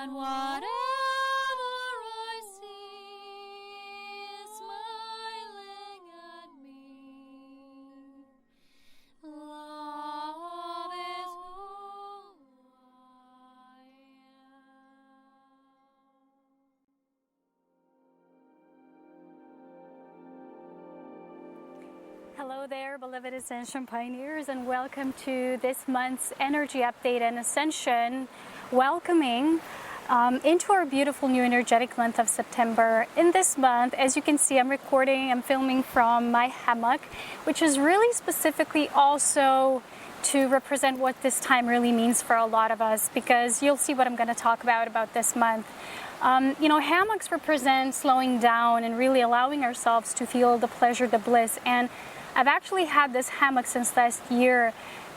and whatever I see is smiling at me. Love is who I am. Hello there, beloved Ascension pioneers, and welcome to this month's energy update and Ascension, welcoming into our beautiful new energetic month of September. In this month, as you can see, I'm filming from my hammock, which is really specifically also to represent what this time really means for a lot of us, because you'll see what I'm going to talk about this month. Hammocks represent slowing down and really allowing ourselves to feel the pleasure, the bliss. And I've actually had this hammock since last year,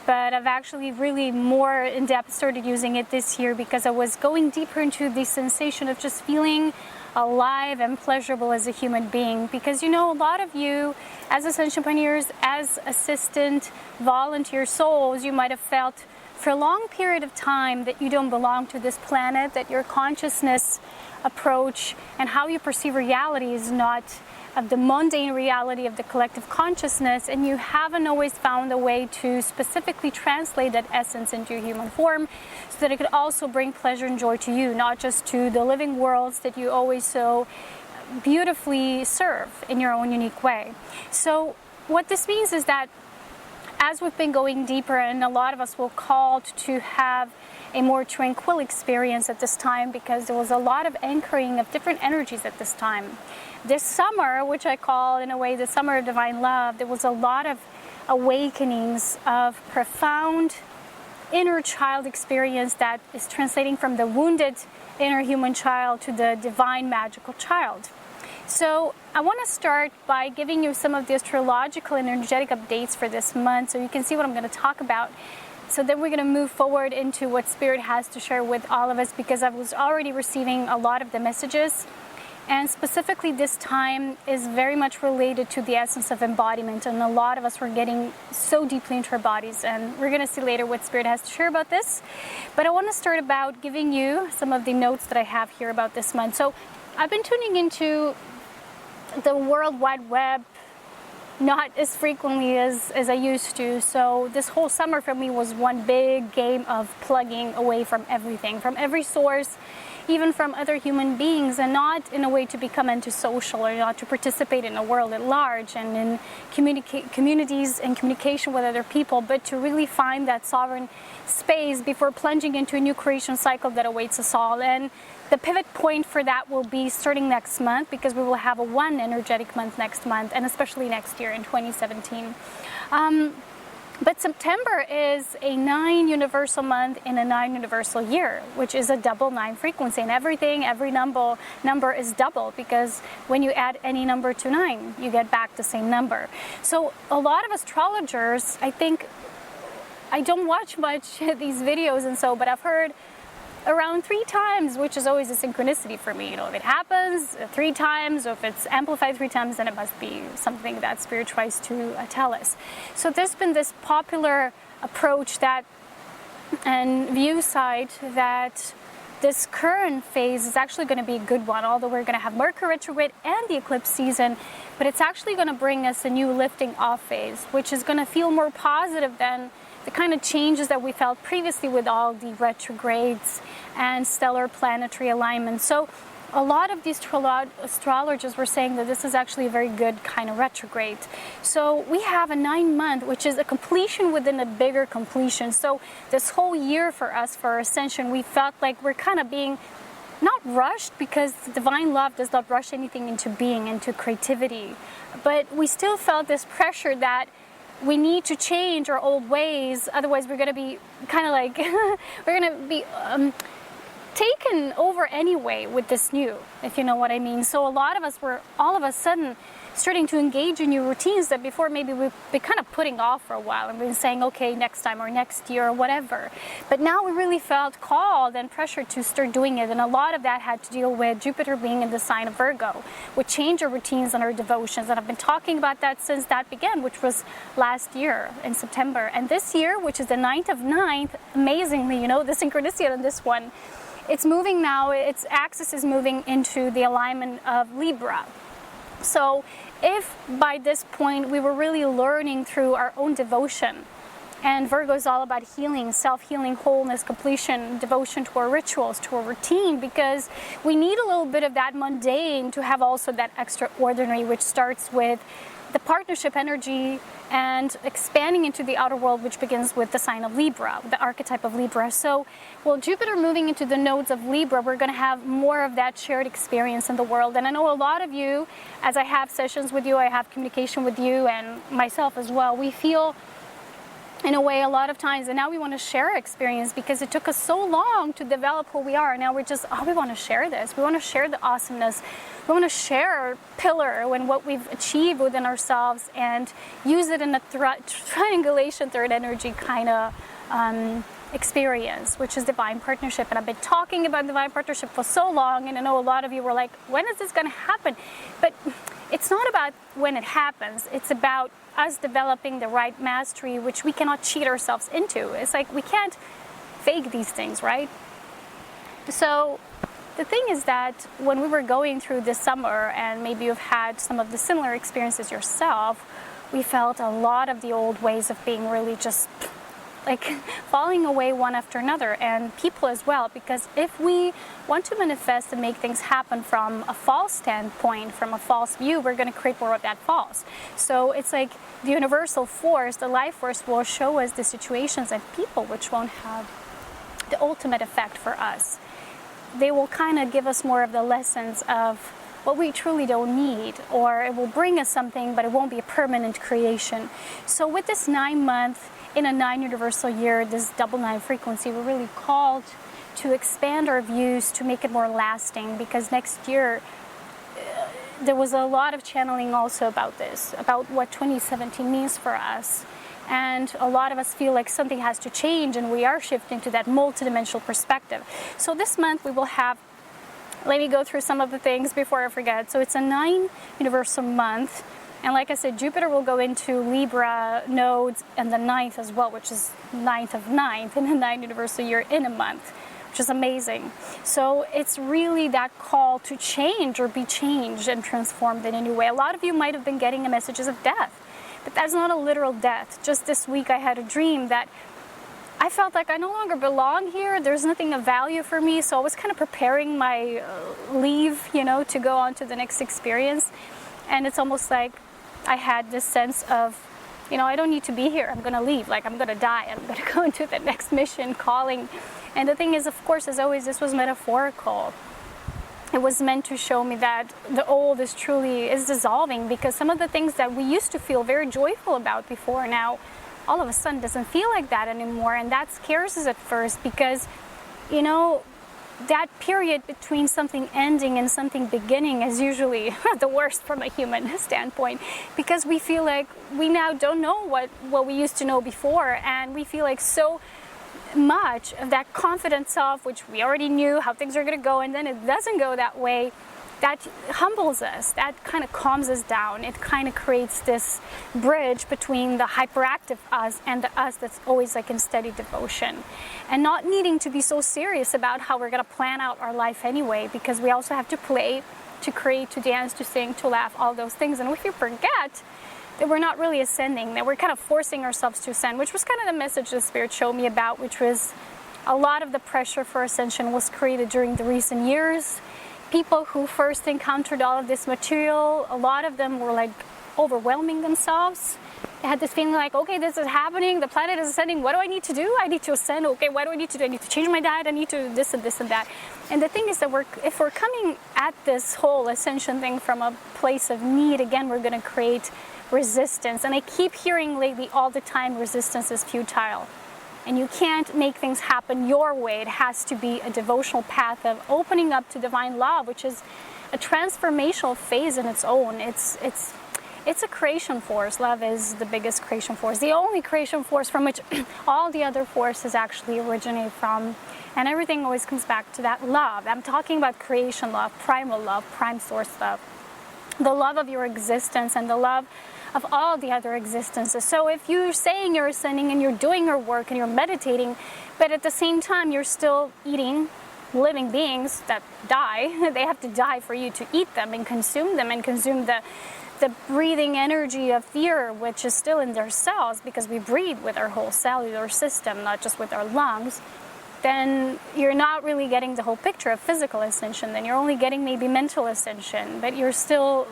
but I've actually really more in depth started using it this year because I was going deeper into the sensation of just feeling alive and pleasurable as a human being. Because a lot of you as Ascension pioneers, as assistant volunteer souls, you might have felt for a long period of time that you don't belong to this planet, that your consciousness approach and how you perceive reality is not of the mundane reality of the collective consciousness, and you haven't always found a way to specifically translate that essence into human form so that it could also bring pleasure and joy to you, not just to the living worlds that you always so beautifully serve in your own unique way. So what this means is that as we've been going deeper, and a lot of us were called to have a more tranquil experience at this time because there was a lot of anchoring of different energies at this time. This summer, which I call in a way the summer of divine love, there was a lot of awakenings of profound inner child experience that is translating from the wounded inner human child to the divine magical child. So I want to start by giving you some of the astrological and energetic updates for this month so you can see what I'm going to talk about. So then we're going to move forward into what Spirit has to share with all of us, because I was already receiving a lot of the messages. And specifically this time is very much related to the essence of embodiment. And a lot of us were getting so deeply into our bodies. And we're going to see later what Spirit has to share about this. But I want to start about giving you some of the notes that I have here about this month. So I've been tuning into the World Wide Web not as frequently as I used to. So this whole summer for me was one big game of plugging away from everything, from every source, even from other human beings, and not in a way to become antisocial or not to participate in the world at large and in communities and communication with other people, but to really find that sovereign space before plunging into a new creation cycle that awaits us all. And the pivot point for that will be starting next month, because we will have a one energetic month next month, and especially next year in 2017. But September is a 9 universal month in a 9 universal year, which is a double 9 frequency. And every number is double, because when you add any number to 9, you get back the same number. So a lot of astrologers, I think, I don't watch much these videos and so, but I've heard around 3 times, which is always a synchronicity for me. If it happens 3 times, or if it's amplified 3 times, then it must be something that Spirit tries to tell us. So there's been this popular approach and view side that this current phase is actually going to be a good one, although we're going to have Mercury retrograde and the eclipse season, but it's actually going to bring us a new lifting off phase, which is going to feel more positive than the kind of changes that we felt previously with all the retrogrades and stellar planetary alignments. So a lot of these astrologers were saying that this is actually a very good kind of retrograde. So we have a 9-month, which is a completion within a bigger completion. So this whole year for us, for Ascension, we felt like we're kind of being not rushed, because divine love does not rush anything into being, into creativity. But we still felt this pressure that we need to change our old ways, otherwise we're going to be kind of like, we're going to be taken over anyway with this new, if you know what I mean. So a lot of us were all of a sudden starting to engage in new routines that before maybe we've been kind of putting off for a while and been saying, okay, next time or next year or whatever. But now we really felt called and pressured to start doing it. And a lot of that had to deal with Jupiter being in the sign of Virgo, which changed our routines and our devotions. And I've been talking about that since that began, which was last year in September. And this year, which is the 9th of 9th, amazingly, the synchronicity on this one it's moving now, its axis is moving into the alignment of Libra. So if by this point we were really learning through our own devotion, and Virgo is all about healing, self-healing, wholeness, completion, devotion to our rituals, to our routine, because we need a little bit of that mundane to have also that extraordinary, which starts with the partnership energy and expanding into the outer world, which begins with the sign of Libra, the archetype of Libra. So, well, Jupiter moving into the nodes of Libra, we're going to have more of that shared experience in the world. And I know a lot of you, as I have sessions with you, I have communication with you and myself as well, we feel in a way a lot of times, and now we want to share our experience because it took us so long to develop who we are. Now we're just, we want to share this. We want to share the awesomeness. We want to share our pillar and what we've achieved within ourselves and use it in a triangulation third energy kind of experience, which is divine partnership. And I've been talking about divine partnership for so long, and I know a lot of you were like, when is this going to happen? But it's not about when it happens. It's about us developing the right mastery, which we cannot cheat ourselves into. It's like we can't fake these things, right? So the thing is that when we were going through this summer, and maybe you've had some of the similar experiences yourself, we felt a lot of the old ways of being really just like falling away one after another, and people as well, because if we want to manifest and make things happen from a false standpoint, from a false view, we're going to create more of that false. So it's like the universal force, the life force will show us the situations and people which won't have the ultimate effect for us. They will kind of give us more of the lessons of what we truly don't need, or it will bring us something, but it won't be a permanent creation. So with this 9 month, in a 9 universal year, this double 9 frequency, we're really called to expand our views, to make it more lasting, because next year there was a lot of channeling also about this, about what 2017 means for us. And a lot of us feel like something has to change, and we are shifting to that multidimensional perspective. So this month we will have, let me go through some of the things before I forget. So it's a 9 universal month. And like I said, Jupiter will go into Libra nodes and the 9th as well, which is 9th of 9th in a 9 universal year in a month, which is amazing. So it's really that call to change or be changed and transformed in a new way. A lot of you might have been getting messages of death, but that's not a literal death. Just this week I had a dream that I felt like I no longer belong here. There's nothing of value for me. So I was kind of preparing my leave, to go on to the next experience. And it's almost like I had this sense of, I don't need to be here. I'm going to leave. Like, I'm going to die. I'm going to go into the next mission, calling. And the thing is, of course, as always, this was metaphorical. It was meant to show me that the old is dissolving, because some of the things that we used to feel very joyful about before now, all of a sudden doesn't feel like that anymore. And that scares us at first, because, that period between something ending and something beginning is usually the worst from a human standpoint, because we feel like we now don't know what we used to know before, and we feel like so much of that confident self, which we already knew how things are going to go, and then it doesn't go that way. That humbles us, that kind of calms us down. It kind of creates this bridge between the hyperactive us and the us that's always like in steady devotion. And not needing to be so serious about how we're going to plan out our life anyway, because we also have to play, to create, to dance, to sing, to laugh, all those things. And if you forget that we're not really ascending, that we're kind of forcing ourselves to ascend, which was kind of the message the Spirit showed me about, which was a lot of the pressure for ascension was created during the recent years. People who first encountered all of this material, a lot of them were like overwhelming themselves. They had this feeling like, okay, this is happening, the planet is ascending, what do I need to do? I need to ascend. Okay, what do I need to do? I need to change my diet, I need to this and this and that. And the thing is that if we're coming at this whole ascension thing from a place of need, again, we're going to create resistance. And I keep hearing lately all the time, resistance is futile. And you can't make things happen your way. It has to be a devotional path of opening up to divine love, which is a transformational phase in its own. It's a creation force. Love is the biggest creation force, the only creation force from which all the other forces actually originate from. And everything always comes back to that love. I'm talking about creation love, prime source love. The love of your existence and the love of all the other existences. So if you're saying you're ascending and you're doing your work and you're meditating, but at the same time you're still eating living beings that die. They have to die for you to eat them and consume the breathing energy of fear, which is still in their cells, because we breathe with our whole cellular system, not just with our lungs. Then you're not really getting the whole picture of physical ascension. Then you're only getting maybe mental ascension, but you're still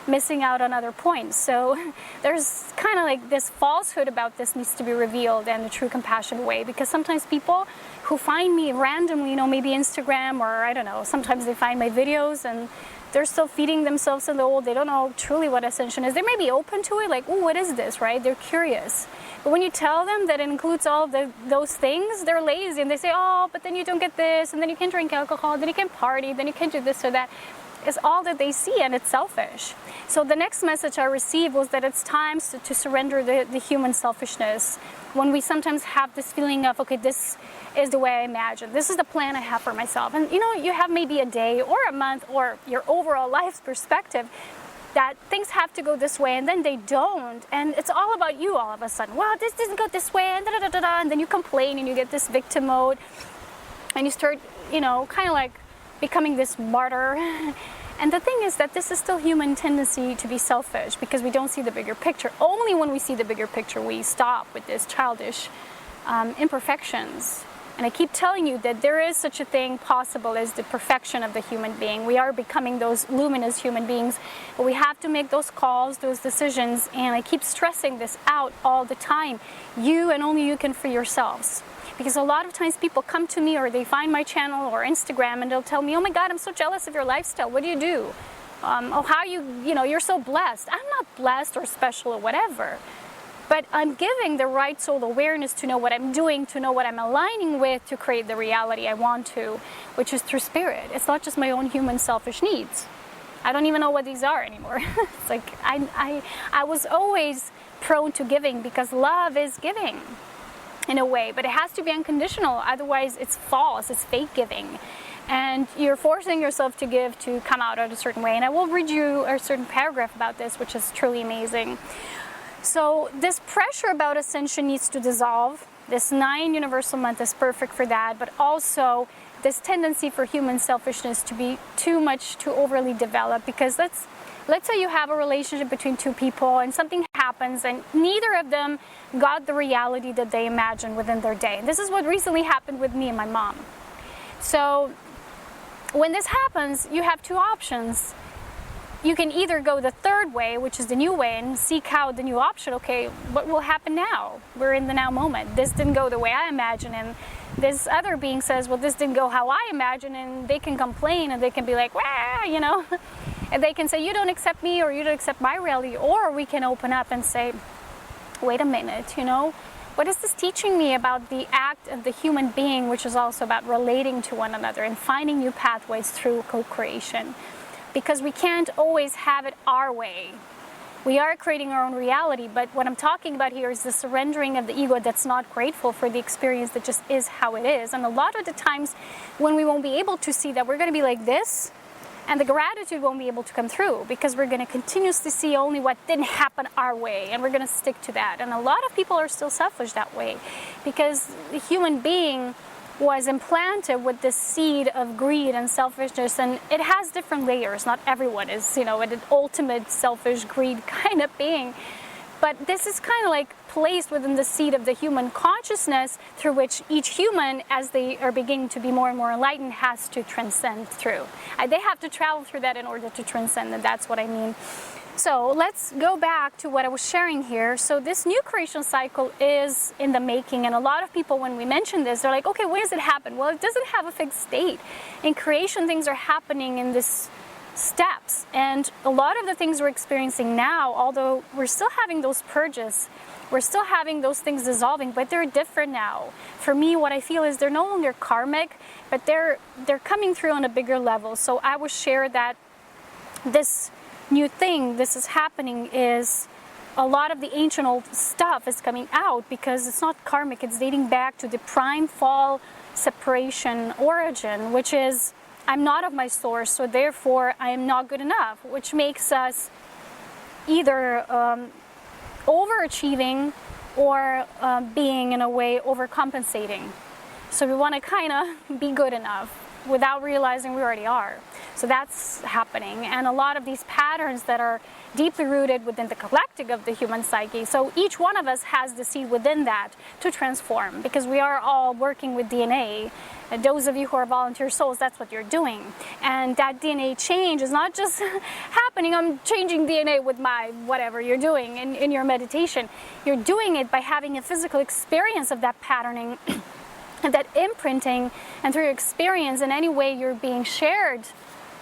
missing out on other points. So there's kind of like this falsehood about this needs to be revealed in a true compassion way, because sometimes people who find me randomly, maybe Instagram, or I don't know, sometimes they find my videos and they're still feeding themselves in the old. They don't know truly what ascension is. They may be open to it, like, oh, what is this, right? They're curious. But when you tell them that it includes all those things, they're lazy and they say, oh, but then you don't get this, and then you can't drink alcohol, then you can't party, then you can't do this or that. It's all that they see, and it's selfish. So the next message I received was that it's time to surrender the human selfishness. When we sometimes have this feeling of, okay, this is the way I imagine, this is the plan I have for myself. And you have maybe a day or a month or your overall life's perspective that things have to go this way, and then they don't, and it's all about you all of a sudden. Well, this doesn't go this way, and da-da-da-da-da, and then you complain and you get this victim mode, and you start, kind of like becoming this martyr. And the thing is that this is still human tendency to be selfish, because we don't see the bigger picture. Only when we see the bigger picture we stop with this childish imperfections. And I keep telling you that there is such a thing possible as the perfection of the human being. We are becoming those luminous human beings, but we have to make those calls, those decisions, and I keep stressing this out all the time. You and only you can free yourselves. Because a lot of times people come to me, or they find my channel or Instagram, and they'll tell me, oh my God, I'm so jealous of your lifestyle. What do you do? Oh, how you're so blessed. I'm not blessed or special or whatever. But I'm giving the right soul awareness to know what I'm doing, to know what I'm aligning with, to create the reality I want to, which is through spirit. It's not just my own human selfish needs. I don't even know what these are anymore. It's like I was always prone to giving, because love is giving in a way, but it has to be unconditional. Otherwise, it's false. It's fake giving. And you're forcing yourself to give to come out in a certain way. And I will read you a certain paragraph about this, which is truly amazing. So this pressure about ascension needs to dissolve. This 9 universal month is perfect for that, but also this tendency for human selfishness to be too overly developed, because let's say you have a relationship between two people and something happens and neither of them got the reality that they imagined within their day. And this is what recently happened with me and my mom. So when this happens, you have two options. You can either go the third way, which is the new way, and seek out the new option. Okay, what will happen now? We're in the now moment. This didn't go the way I imagined, and this other being says, well, this didn't go how I imagined, and they can complain, and they can be like, wah, and they can say, you don't accept me, or you don't accept my reality. Or we can open up and say, wait a minute, what is this teaching me about the act of the human being, which is also about relating to one another and finding new pathways through co-creation? Because we can't always have it our way. We are creating our own reality, but what I'm talking about here is the surrendering of the ego that's not grateful for the experience that just is how it is. And a lot of the times when we won't be able to see that, we're going to be like this, and the gratitude won't be able to come through, because we're going to continuously see only what didn't happen our way, and we're going to stick to that. And a lot of people are still selfish that way, because the human being was implanted with this seed of greed and selfishness, and it has different layers. Not everyone is, an ultimate selfish greed kind of being. But this is kind of like placed within the seed of the human consciousness, through which each human, as they are beginning to be more and more enlightened, has to transcend through. They have to travel through that in order to transcend, and that's what I mean. So let's go back to what I was sharing here. So this new creation cycle is in the making, and a lot of people, when we mention this, they're like, okay, when does it happen? Well, it doesn't have a fixed date. In creation, things are happening in this steps, and a lot of the things we're experiencing now, although we're still having those purges, we're still having those things dissolving, but they're different now. For me, what I feel is they're no longer karmic, but they're coming through on a bigger level. So I will share that this new thing, this is happening, is a lot of the ancient old stuff is coming out, because it's not karmic, it's dating back to the prime fall separation origin, which is, I'm not of my source, so therefore I am not good enough, which makes us either overachieving or being, in a way, overcompensating. So we want to kind of be good enough. without realizing we already are. So that's happening, and a lot of these patterns that are deeply rooted within the galactic of the human psyche. So each one of us has the seed within that to transform, because we are all working with DNA. And those of you who are volunteer souls, that's what you're doing. And that DNA change is not just happening, I'm changing DNA with my whatever you're doing in your meditation. You're doing it by having a physical experience of that patterning and that imprinting, and through your experience in any way you're being shared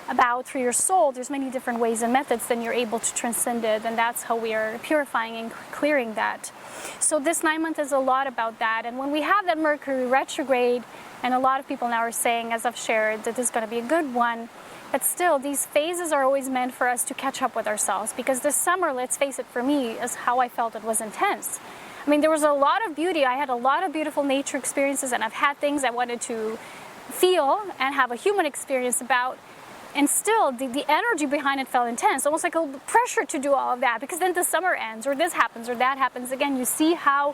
about through your soul, there's many different ways and methods, then you're able to transcend it, and that's how we are purifying and clearing that. So this 9 month is a lot about that. And when we have that Mercury retrograde, and a lot of people now are saying, as I've shared, that this is going to be a good one, but still these phases are always meant for us to catch up with ourselves, because this summer, let's face it, for me, is how I felt it was intense. I mean, there was a lot of beauty. I had a lot of beautiful nature experiences, and I've had things I wanted to feel and have a human experience about. And still, the energy behind it felt intense, almost like a pressure to do all of that, because then the summer ends, or this happens, or that happens. Again, you see how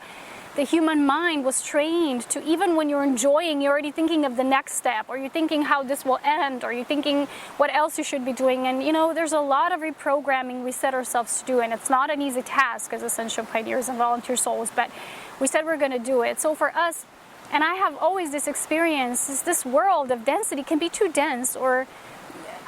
the human mind was trained to, even when you're enjoying, you're already thinking of the next step, or you're thinking how this will end, or you're thinking what else you should be doing. And you know, there's a lot of reprogramming we set ourselves to do, and it's not an easy task as Ascension pioneers and volunteer souls, but we said we're going to do it. So for us, and I have always this experience, is this world of density can be too dense, or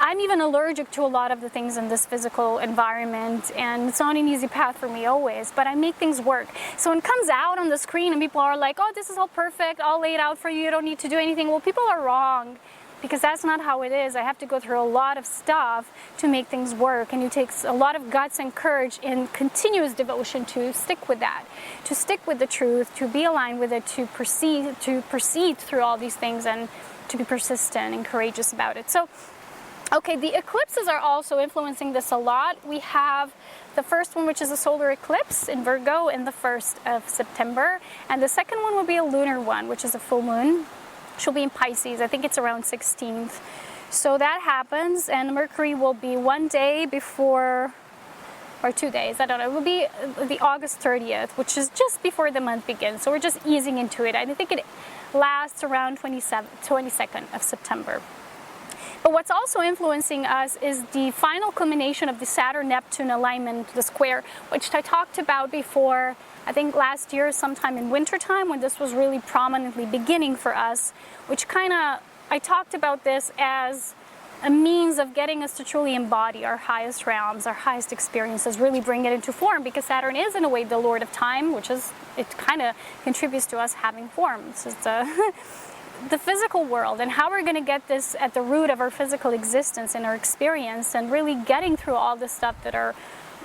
I'm even allergic to a lot of the things in this physical environment, and it's not an easy path for me always, but I make things work. So when it comes out on the screen and people are like, oh, this is all perfect, all laid out for you, you don't need to do anything. Well, people are wrong, because that's not how it is. I have to go through a lot of stuff to make things work, and it takes a lot of guts and courage and continuous devotion to stick with that, to stick with the truth, to be aligned with it, to proceed through all these things, and to be persistent and courageous about it. So okay, the eclipses are also influencing this a lot. We have the first one, which is a solar eclipse in Virgo in the 1st of September. And the second one will be a lunar one, which is a full moon. She'll be in Pisces. I think it's around 16th. So that happens, and Mercury will be 1 day before, or 2 days, I don't know. It will be the August 30th, which is just before the month begins. So we're just easing into it. I think it lasts around 22nd of September. But what's also influencing us is the final culmination of the Saturn-Neptune alignment, the square, which I talked about before, I think last year, sometime in wintertime, when this was really prominently beginning for us, which I talked about this as a means of getting us to truly embody our highest realms, our highest experiences, really bring it into form, because Saturn is, in a way, the Lord of Time, which is, it kind of contributes to us having forms. It's the physical world, and how we're going to get this at the root of our physical existence and our experience, and really getting through all the stuff that are,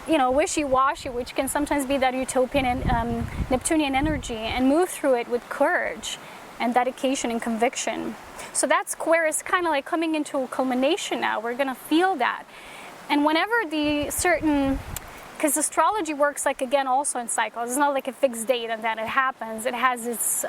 you know, wishy-washy, which can sometimes be that utopian and Neptunian energy, and move through it with courage and dedication and conviction. So that square is kind of like coming into a culmination now. We're going to feel that. And whenever the certain, because astrology works like, again, also in cycles. It's not like a fixed date and then it happens. It has its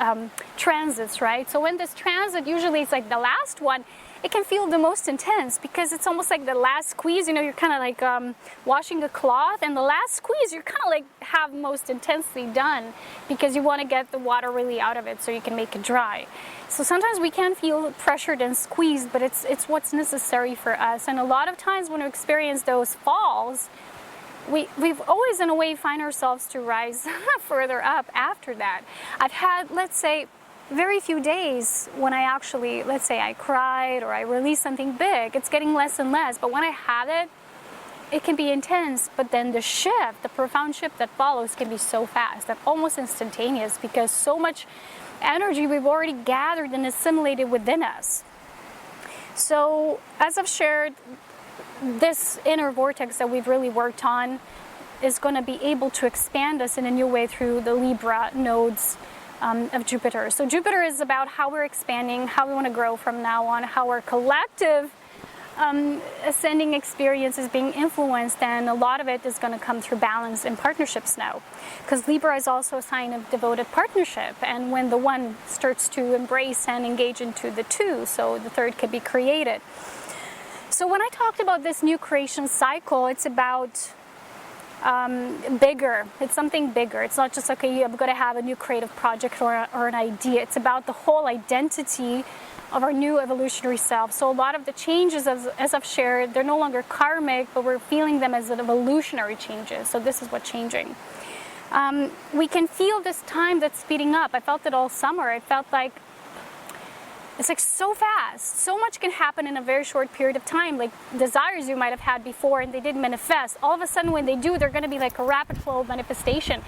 transits, right? So when this transit, usually it's like the last one, it can feel the most intense, because it's almost like the last squeeze. You know, you're kind of like washing a cloth, and the last squeeze, you're kind of like have most intensely done, because you want to get the water really out of it so you can make it dry. So sometimes we can feel pressured and squeezed, but it's what's necessary for us. And a lot of times when we experience those falls, we've always, in a way, find ourselves to rise further up after that. I've had, let's say, very few days when I actually, let's say I cried or I released something big. It's getting less and less, but when I have it, it can be intense, but then the shift, the profound shift that follows can be so fast, that almost instantaneous, because so much energy we've already gathered and assimilated within us. So, as I've shared, this inner vortex that we've really worked on is going to be able to expand us in a new way through the Libra nodes of Jupiter. So Jupiter is about how we're expanding, how we want to grow from now on, how our collective ascending experience is being influenced, and a lot of it is going to come through balance and partnerships now. Because Libra is also a sign of devoted partnership, and when the one starts to embrace and engage into the two, so the third can be created. So when I talked about this new creation cycle, it's about bigger. It's something bigger. It's not just, okay, I'm going to have a new creative project or an idea. It's about the whole identity of our new evolutionary self. So a lot of the changes, as I've shared, they're no longer karmic, but we're feeling them as evolutionary changes. So this is what's changing. We can feel this time that's speeding up. I felt it all summer. I felt like it's like so fast. So much can happen in a very short period of time. Like desires you might have had before and they didn't manifest. All of a sudden when they do, they're going to be like a rapid flow of manifestation.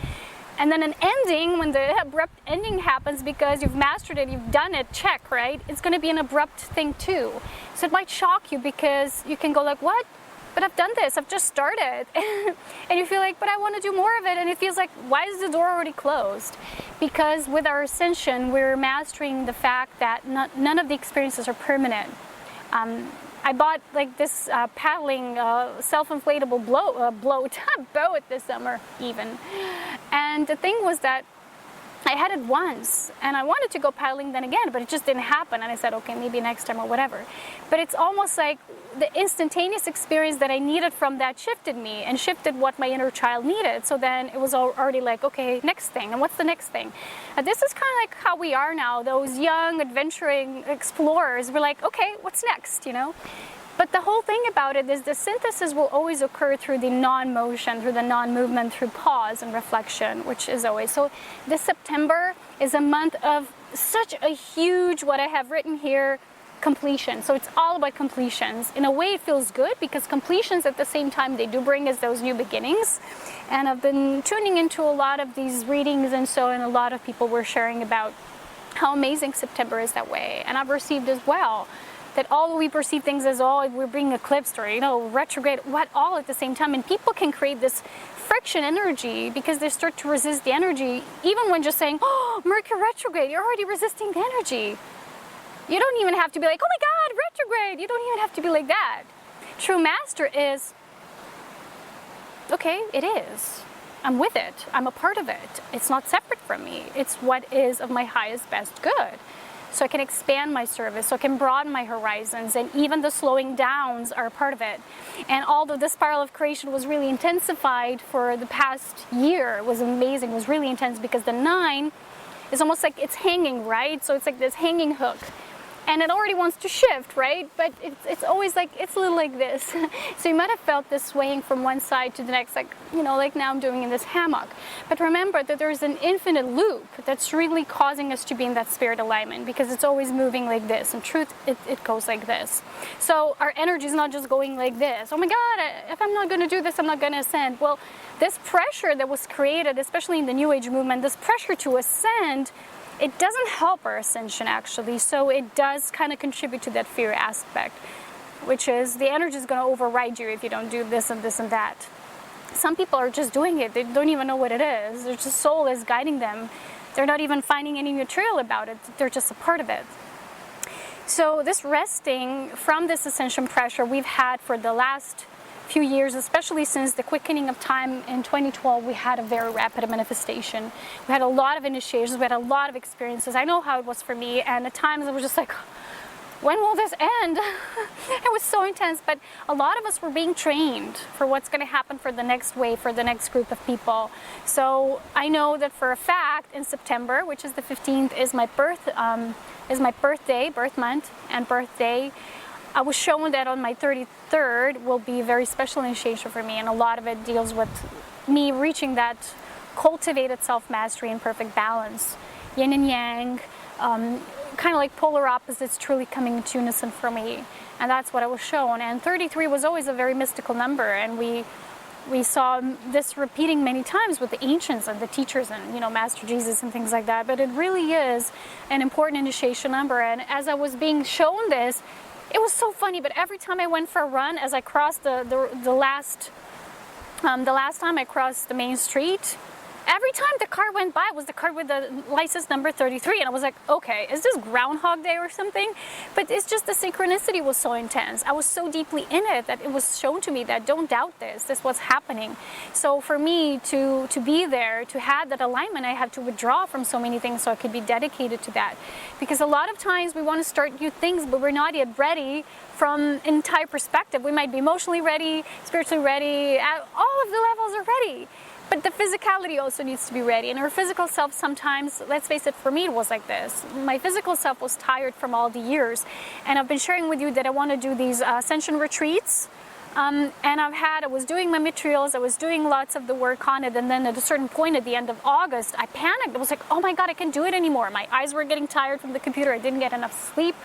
And then an ending, when the abrupt ending happens because you've mastered it, you've done it, check, right? It's going to be an abrupt thing too. So it might shock you because you can go like, what? But I've done this, I've just started. And you feel like, but I want to do more of it. And it feels like, why is the door already closed? Because with our ascension, we're mastering the fact that none of the experiences are permanent. I bought like this paddling self-inflatable boat this summer even. And the thing was that I had it once and I wanted to go paddling then again, but it just didn't happen. And I said, okay, maybe next time or whatever. But it's almost like the instantaneous experience that I needed from that shifted me and shifted what my inner child needed. So then it was already like, okay, next thing. And what's the next thing? And this is kind of like how we are now, those young adventuring explorers. We're like, okay, what's next, you know? But the whole thing about it is the synthesis will always occur through the non-motion, through the non-movement, through pause and reflection, which is always. So this September is a month of such a huge, what I have written here, completion. So it's all about completions. In a way it feels good because completions at the same time they do bring us those new beginnings. And I've been tuning into a lot of these readings and a lot of people were sharing about how amazing September is that way. And I've received as well that all we perceive things as all we're being eclipsed or, you know, retrograde, what all at the same time. And people can create this friction energy because they start to resist the energy. Even when just saying, oh, Mercury retrograde, you're already resisting the energy. You don't even have to be like, oh my God, retrograde. You don't even have to be like that. True master is, okay, it is. I'm with it. I'm a part of it. It's not separate from me. It's what is of my highest, best good. So I can expand my service, so I can broaden my horizons, and even the slowing downs are a part of it. And although the spiral of creation was really intensified for the past year, it was amazing, it was really intense because the 9 is almost like it's hanging, right? So it's like this hanging hook. And it already wants to shift, right? But it's always like, it's a little like this. So you might have felt this swaying from one side to the next, like, you know, like now I'm doing in this hammock. But remember that there's an infinite loop that's really causing us to be in that spirit alignment because it's always moving like this. In truth, it goes like this. So our energy is not just going like this. Oh my God, if I'm not going to do this, I'm not going to ascend. Well, this pressure that was created, especially in the New Age movement, this pressure to ascend, it doesn't help our ascension actually, so it does kind of contribute to that fear aspect, which is the energy is going to override you if you don't do this and this and that. Some people are just doing it, they don't even know what it is, their just soul is guiding them. They're not even finding any material about it, they're just a part of it. So this resting from this ascension pressure we've had for the last few years, especially since the quickening of time in 2012, we had a very rapid manifestation. We had a lot of initiations, we had a lot of experiences. I know how it was for me, and at times I was just like, when will this end? It was so intense, but a lot of us were being trained for what's going to happen for the next wave, for the next group of people. So I know that for a fact in September, which is the 15th, is my birth month and birthday. I was shown that on my 33rd will be a very special initiation for me, and a lot of it deals with me reaching that cultivated self-mastery and perfect balance. Yin and yang, kind of like polar opposites truly coming into unison for me, and that's what I was shown. And 33 was always a very mystical number, and we saw this repeating many times with the ancients and the teachers and, you know, Master Jesus and things like that, but it really is an important initiation number. And as I was being shown this, it was so funny, but every time I went for a run, as I crossed the last time I crossed the main street, every time the car went by was the car with the license number 33, and I was like, okay, is this Groundhog Day or something? But it's just the synchronicity was so intense. I was so deeply in it that it was shown to me that don't doubt this was happening. So for me to be there, to have that alignment, I had to withdraw from so many things so I could be dedicated to that. Because a lot of times we want to start new things, but we're not yet ready from an entire perspective. We might be emotionally ready, spiritually ready, all of the levels are ready. But the physicality also needs to be ready. And our physical self sometimes, let's face it, for me it was like this. My physical self was tired from all the years. And I've been sharing with you that I want to do these Ascension retreats. And I was doing my materials, I was doing lots of the work on it, and then at a certain point at the end of August, I panicked. I was like, oh my God, I can't do it anymore. My eyes were getting tired from the computer, I didn't get enough sleep.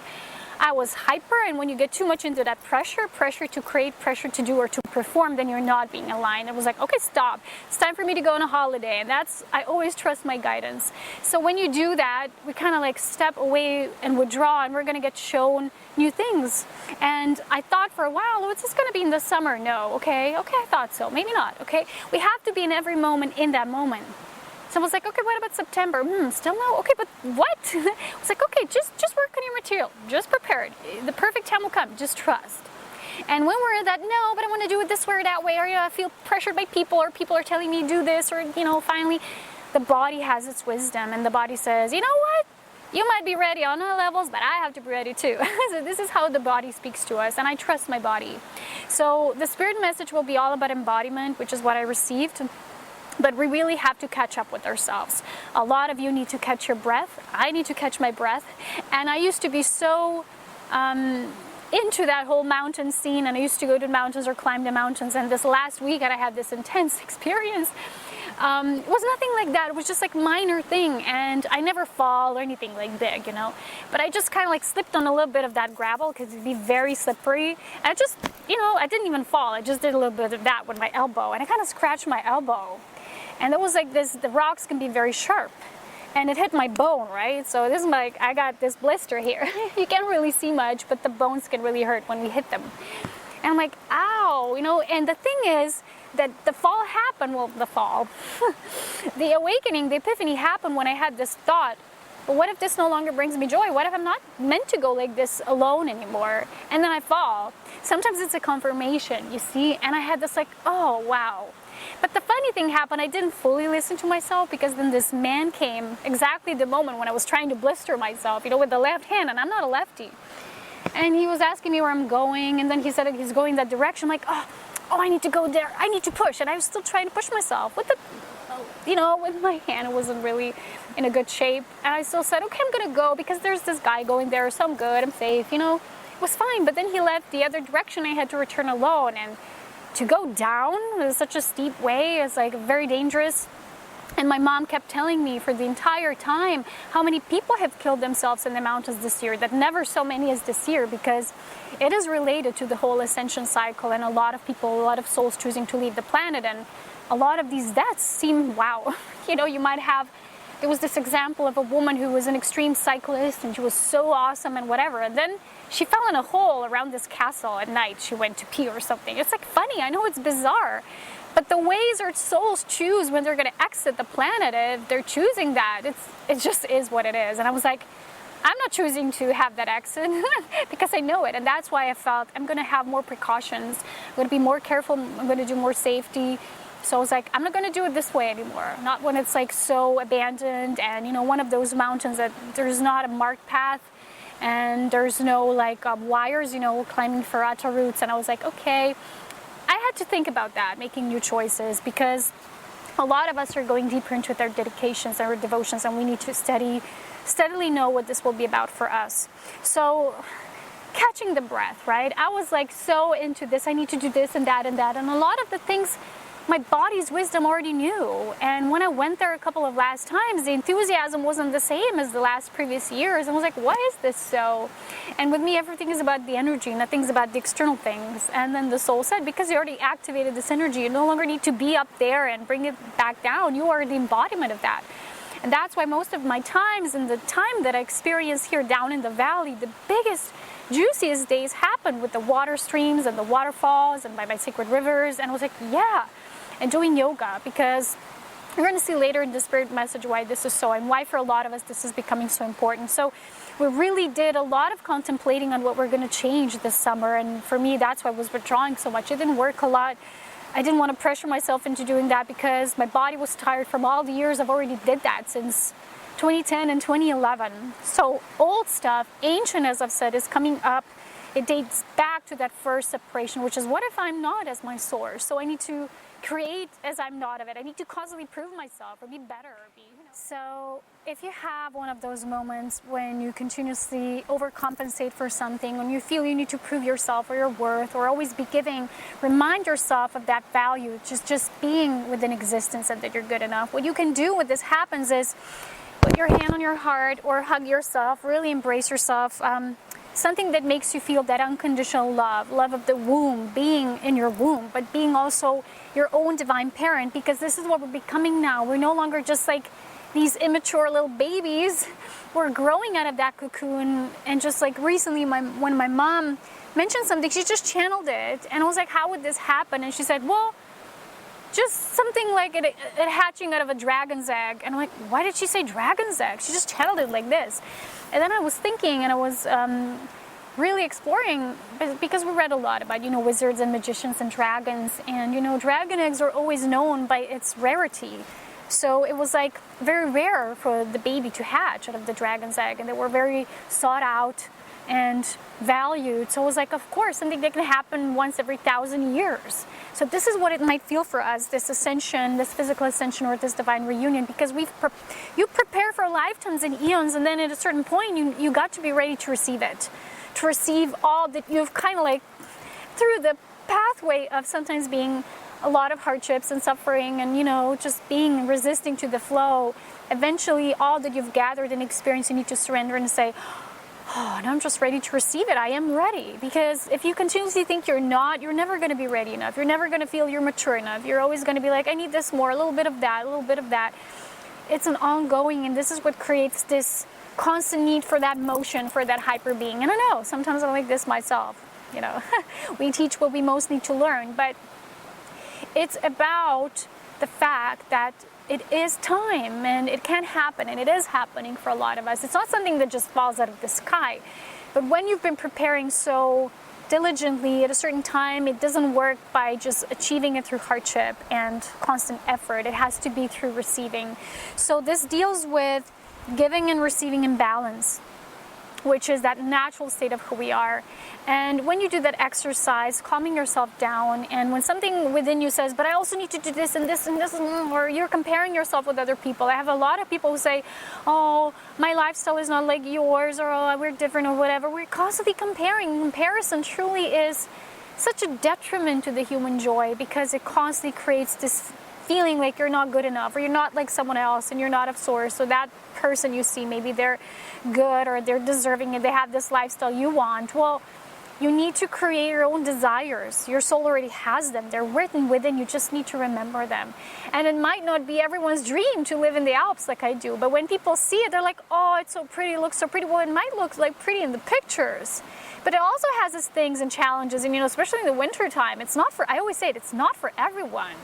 I was hyper, and when you get too much into that pressure to create, pressure to do or to perform, then you're not being aligned. I was like, okay, stop. It's time for me to go on a holiday, and I always trust my guidance. So when you do that, we kind of like step away and withdraw, and we're going to get shown new things. And I thought for a while, oh, is this going to be in the summer? No. Okay, I thought so. Maybe not. Okay, we have to be in every moment in that moment. So I was like, okay, what about September? Still no? Okay, but what? I was like, okay, just work on your material. Just prepare it. The perfect time will come. Just trust. And when we're in that, no, but I want to do it this way or that way, or I feel pressured by people, or people are telling me to do this, or, finally, the body has its wisdom, and the body says, you know what? You might be ready on all levels, but I have to be ready too. So this is how the body speaks to us, and I trust my body. So the spirit message will be all about embodiment, which is what I received. But we really have to catch up with ourselves. A lot of you need to catch your breath. I need to catch my breath. And I used to be so into that whole mountain scene, and I used to go to the mountains or climb the mountains. And this last week, I had this intense experience. It was nothing like that. It was just like minor thing, and I never fall or anything like big, But I just kind of like slipped on a little bit of that gravel because it'd be very slippery. And I just, I didn't even fall. I just did a little bit of that with my elbow, and I kind of scratched my elbow. And it was like this, the rocks can be very sharp, and it hit my bone, right? So this is like, I got this blister here. You can't really see much, but the bones can really hurt when we hit them. And I'm like, ow, and the thing is that the fall happened, the awakening, the epiphany happened when I had this thought, but what if this no longer brings me joy? What if I'm not meant to go like this alone anymore? And then I fall. Sometimes it's a confirmation, you see? And I had this like, oh, wow. But the funny thing happened, I didn't fully listen to myself, because then this man came exactly the moment when I was trying to blister myself, with the left hand, and I'm not a lefty. And he was asking me where I'm going, and then he said he's going that direction. I'm like, oh, I need to go there. I need to push. And I was still trying to push myself with with my hand. It wasn't really in a good shape. And I still said, okay, I'm going to go because there's this guy going there, so I'm good, I'm safe, It was fine. But then he left the other direction. I had to return alone. And to go down in such a steep way is like very dangerous. And my mom kept telling me for the entire time how many people have killed themselves in the mountains this year, that never so many as this year, because it is related to the whole ascension cycle, and a lot of people, a lot of souls choosing to leave the planet. And a lot of these deaths seem, wow, you might have, there was this example of a woman who was an extreme cyclist, and she was so awesome and whatever, and then she fell in a hole around this castle at night. She went to pee or something. It's like funny, I know it's bizarre, but the ways our souls choose when they're going to exit the planet, if they're choosing that, it just is what it is. And I was like, I'm not choosing to have that exit because I know it, and that's why I felt I'm going to have more precautions. I'm going to be more careful. I'm going to do more safety. So I was like, I'm not going to do it this way anymore. Not when it's like so abandoned, and one of those mountains that there's not a marked path. And there's no like wires, climbing ferrata routes. And I was like, okay, I had to think about that, making new choices, because a lot of us are going deeper into their dedications and our devotions, and we need to steadily know what this will be about for us. So catching the breath, right? I was like so into this, I need to do this and that and that. And a lot of the things my body's wisdom already knew. And when I went there a couple of last times, the enthusiasm wasn't the same as the last previous years. I was like, why is this so? And with me, everything is about the energy, nothing's about the external things. And then the soul said, because you already activated this energy, you no longer need to be up there and bring it back down. You are the embodiment of that. And that's why most of my times and the time that I experience here down in the valley, the biggest, juiciest days happen with the water streams and the waterfalls and by my sacred rivers. And I was like, yeah. And doing yoga, because we're going to see later in the spirit message why this is so, and why for a lot of us this is becoming so important. So we really did a lot of contemplating on what we're going to change this summer, and for me that's why I was withdrawing so much. It didn't work a lot. I didn't want to pressure myself into doing that because my body was tired from all the years I've already did that since 2010 and 2011. So old stuff, ancient as I've said, is coming up. It dates back to that first separation, which is, what if I'm not as my source? So I need to create as I'm not of it. I need to constantly prove myself or be better or be, you know. So if you have one of those moments when you continuously overcompensate for something, when you feel you need to prove yourself or your worth or always be giving, remind yourself of that value, just being within existence and that you're good enough. What you can do when this happens is put your hand on your heart or hug yourself, really embrace yourself. Something that makes you feel that unconditional love of the womb, being in your womb, but being also your own divine parent, because this is what we're becoming now. We're no longer just like these immature little babies. We're growing out of that cocoon. And just like recently, when my mom mentioned something, she just channeled it. And I was like, how would this happen? And she said, well, just something like it hatching out of a dragon's egg. And I'm like, why did she say dragon's egg? She just channeled it like this. And then I was thinking, and I was really exploring, because we read a lot about, you know, wizards and magicians and dragons. And, you know, dragon eggs are always known by its rarity. So it was like very rare for the baby to hatch out of the dragon's egg. And they were very sought out and valued. So it was like, of course, something that can happen once every 1,000 years. So this is what it might feel for us, this ascension, this physical ascension, or this divine reunion, because you prepare for lifetimes and eons, and then at a certain point, you got to be ready to receive it, to receive all that you've kind of like, through the pathway of sometimes being a lot of hardships and suffering and, you know, just being resisting to the flow. Eventually, all that you've gathered and experienced, you need to surrender and say, oh, and I'm just ready to receive it. I am ready. Because if you continuously think you're not, you're never going to be ready enough. You're never going to feel you're mature enough. You're always going to be like, I need this more, a little bit of that, a little bit of that. It's an ongoing, and this is what creates this constant need for that motion, for that hyper being. And I know, sometimes I'm like this myself. You know, we teach what we most need to learn. But it's about the fact that it is time, and it can happen, and it is happening for a lot of us. It's not something that just falls out of the sky. But when you've been preparing so diligently at a certain time, it doesn't work by just achieving it through hardship and constant effort. It has to be through receiving. So this deals with giving and receiving in balance, which is that natural state of who we are. And when you do that exercise, calming yourself down, and when something within you says, but I also need to do this and this and this, or you're comparing yourself with other people. I have a lot of people who say, oh, my lifestyle is not like yours, or oh, we're different, or whatever. We're constantly comparing. Comparison truly is such a detriment to the human joy, because it constantly creates this feeling like you're not good enough, or you're not like someone else, and you're not of source. So that person you see, maybe they're good or they're deserving and they have this lifestyle you want. Well, you need to create your own desires. Your soul already has them. They're written within. You just need to remember them. And it might not be everyone's dream to live in the Alps like I do, but when people see it, they're like, oh, it's so pretty, it looks so pretty. Well, it might look like pretty in the pictures, but it also has its things and challenges. And, you know, especially in the winter time, it's not for, I always say it, it's not for everyone.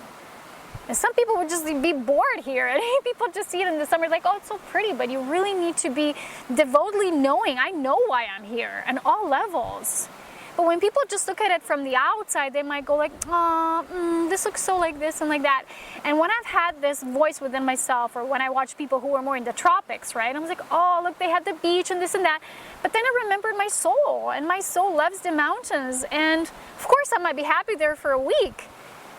And some people would just be bored here, and people just see it in the summer like, oh, it's so pretty, but you really need to be devotedly knowing, I know why I'm here, on all levels. But when people just look at it from the outside, they might go like, oh, this looks so like this and like that. And when I've had this voice within myself, or when I watch people who are more in the tropics, right, I was like, oh, look, they had the beach and this and that. But then I remembered my soul, and my soul loves the mountains. And of course, I might be happy there for a week.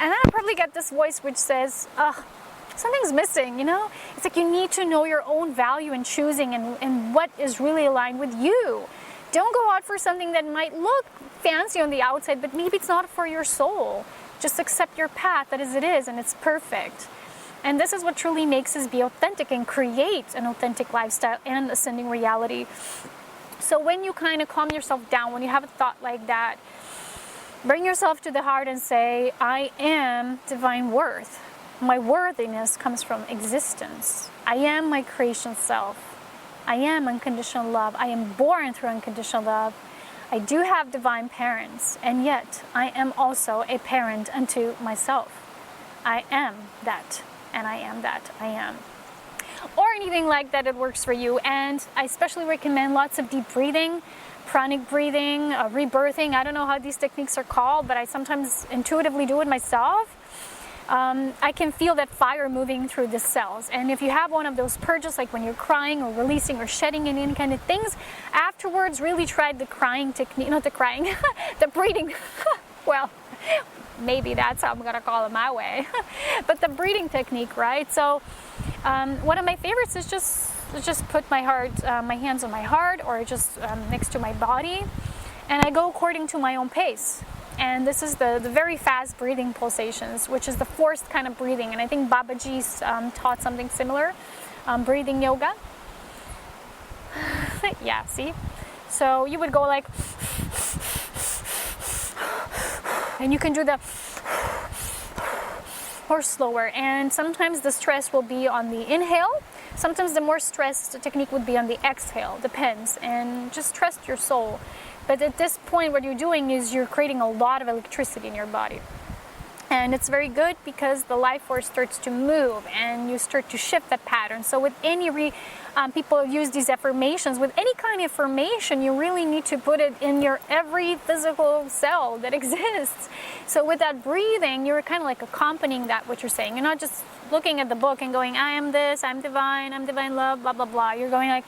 And then I probably get this voice which says, something's missing, you know? It's like you need to know your own value in choosing and what is really aligned with you. Don't go out for something that might look fancy on the outside, but maybe it's not for your soul. Just accept your path as it is, and it's perfect. And this is what truly makes us be authentic and create an authentic lifestyle and ascending reality. So when you kind of calm yourself down, when you have a thought like that, bring yourself to the heart and say, I am divine worth. My worthiness comes from existence. I am my creation self. I am unconditional love. I am born through unconditional love. I do have divine parents, and yet I am also a parent unto myself. I am that, and I am that I am. Or anything like that, it works for you. And I especially recommend lots of deep breathing, pranic breathing, rebirthing. I don't know how these techniques are called, but I sometimes intuitively do it myself. I can feel that fire moving through the cells. And if you have one of those purges, like when you're crying or releasing or shedding and any kind of things, afterwards really try the crying technique, not the crying, the breathing. Well, maybe that's how I'm gonna call it my way. But the breathing technique, right? So one of my favorites is just put my hands on my heart, or just next to my body, and I go according to my own pace. And this is the very fast breathing pulsations, which is the forced kind of breathing. And I think Babaji's taught something similar, breathing yoga. Yeah, see? So you would go like, and you can do the, or slower. And sometimes the stress will be on the inhale. Sometimes the more stressed technique would be on the exhale, depends. And just trust your soul. But at this point, what you're doing is you're creating a lot of electricity in your body. And it's very good because the life force starts to move and you start to shift that pattern. So with any, people use these affirmations. With any kind of affirmation, you really need to put it in your every physical cell that exists. So with that breathing, you're kind of like accompanying that, what you're saying. You're not just looking at the book and going, I am this, I'm divine love, blah, blah, blah. You're going like,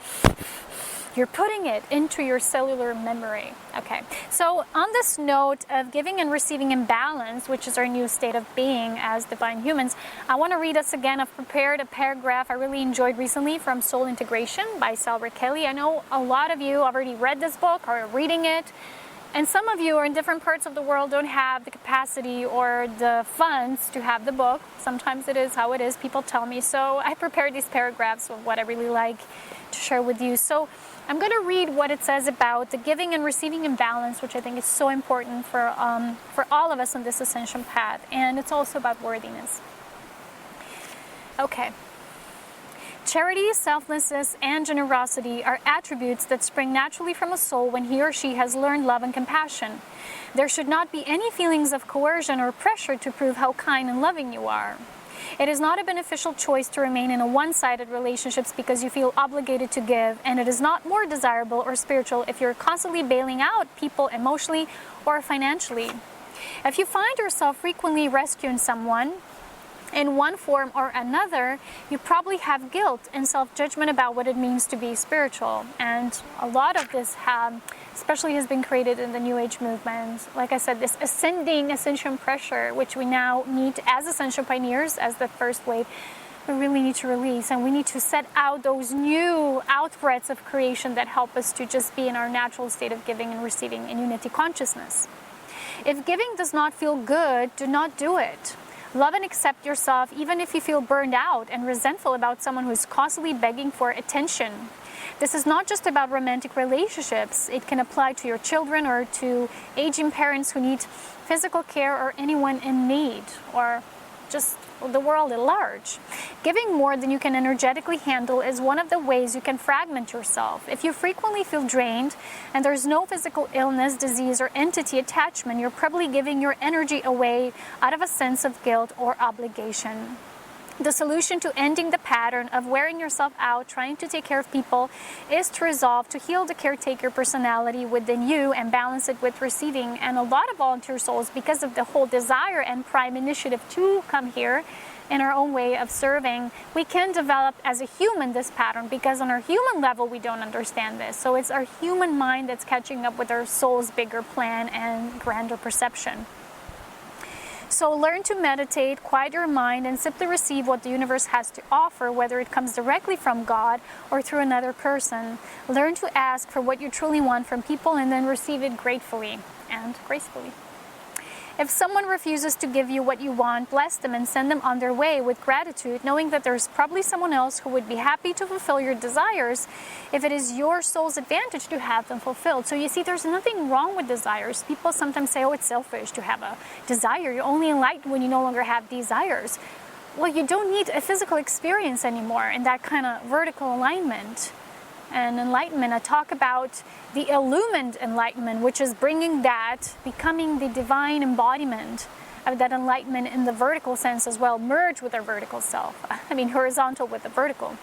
you're putting it into your cellular memory. Okay, so on this note of giving and receiving in balance, which is our new state of being as divine humans, I want to read us again. I've prepared a paragraph I really enjoyed recently from Soul Integration by Salva Kelly. I know a lot of you already read this book or are reading it, and some of you are in different parts of the world, don't have the capacity or the funds to have the book. Sometimes it is how it is, people tell me. So I prepared these paragraphs of what I really like to share with you. So I'm going to read what it says about the giving and receiving in balance, which I think is so important for all of us on this ascension path. And it's also about worthiness. Okay. Charity, selflessness, and generosity are attributes that spring naturally from a soul when he or she has learned love and compassion. There should not be any feelings of coercion or pressure to prove how kind and loving you are. It is not a beneficial choice to remain in a one-sided relationships because you feel obligated to give, and it is not more desirable or spiritual if you're constantly bailing out people emotionally or financially. If you find yourself frequently rescuing someone in one form or another, you probably have guilt and self-judgment about what it means to be spiritual. And a lot of this especially has been created in the New Age movement. Like I said, this ascension pressure, which we now need as ascension pioneers, as the first wave, we really need to release. And we need to set out those new outbreaths of creation that help us to just be in our natural state of giving and receiving in unity consciousness. If giving does not feel good, do not do it. Love and accept yourself even if you feel burned out and resentful about someone who is constantly begging for attention. This is not just about romantic relationships. It can apply to your children or to aging parents who need physical care, or anyone in need, or just the world at large. Giving more than you can energetically handle is one of the ways you can fragment yourself. If you frequently feel drained and there's no physical illness, disease, or entity attachment, you're probably giving your energy away out of a sense of guilt or obligation. The solution to ending the pattern of wearing yourself out trying to take care of people is to resolve to heal the caretaker personality within you and balance it with receiving. And a lot of volunteer souls, because of the whole desire and prime initiative to come here in our own way of serving, we can develop as a human this pattern, because on our human level we don't understand this. So it's our human mind that's catching up with our soul's bigger plan and grander perception. So learn to meditate, quiet your mind, and simply receive what the universe has to offer, whether it comes directly from God or through another person. Learn to ask for what you truly want from people and then receive it gratefully and gracefully. If someone refuses to give you what you want, bless them and send them on their way with gratitude, knowing that there's probably someone else who would be happy to fulfill your desires if it is your soul's advantage to have them fulfilled. So you see, there's nothing wrong with desires. People sometimes say, oh, it's selfish to have a desire. You're only enlightened when you no longer have desires. Well, you don't need a physical experience anymore in that kind of vertical alignment. And enlightenment, I talk about the illumined enlightenment, which is bringing that, becoming the divine embodiment of that enlightenment in the vertical sense as well, merge with our vertical self. I mean, horizontal with the vertical.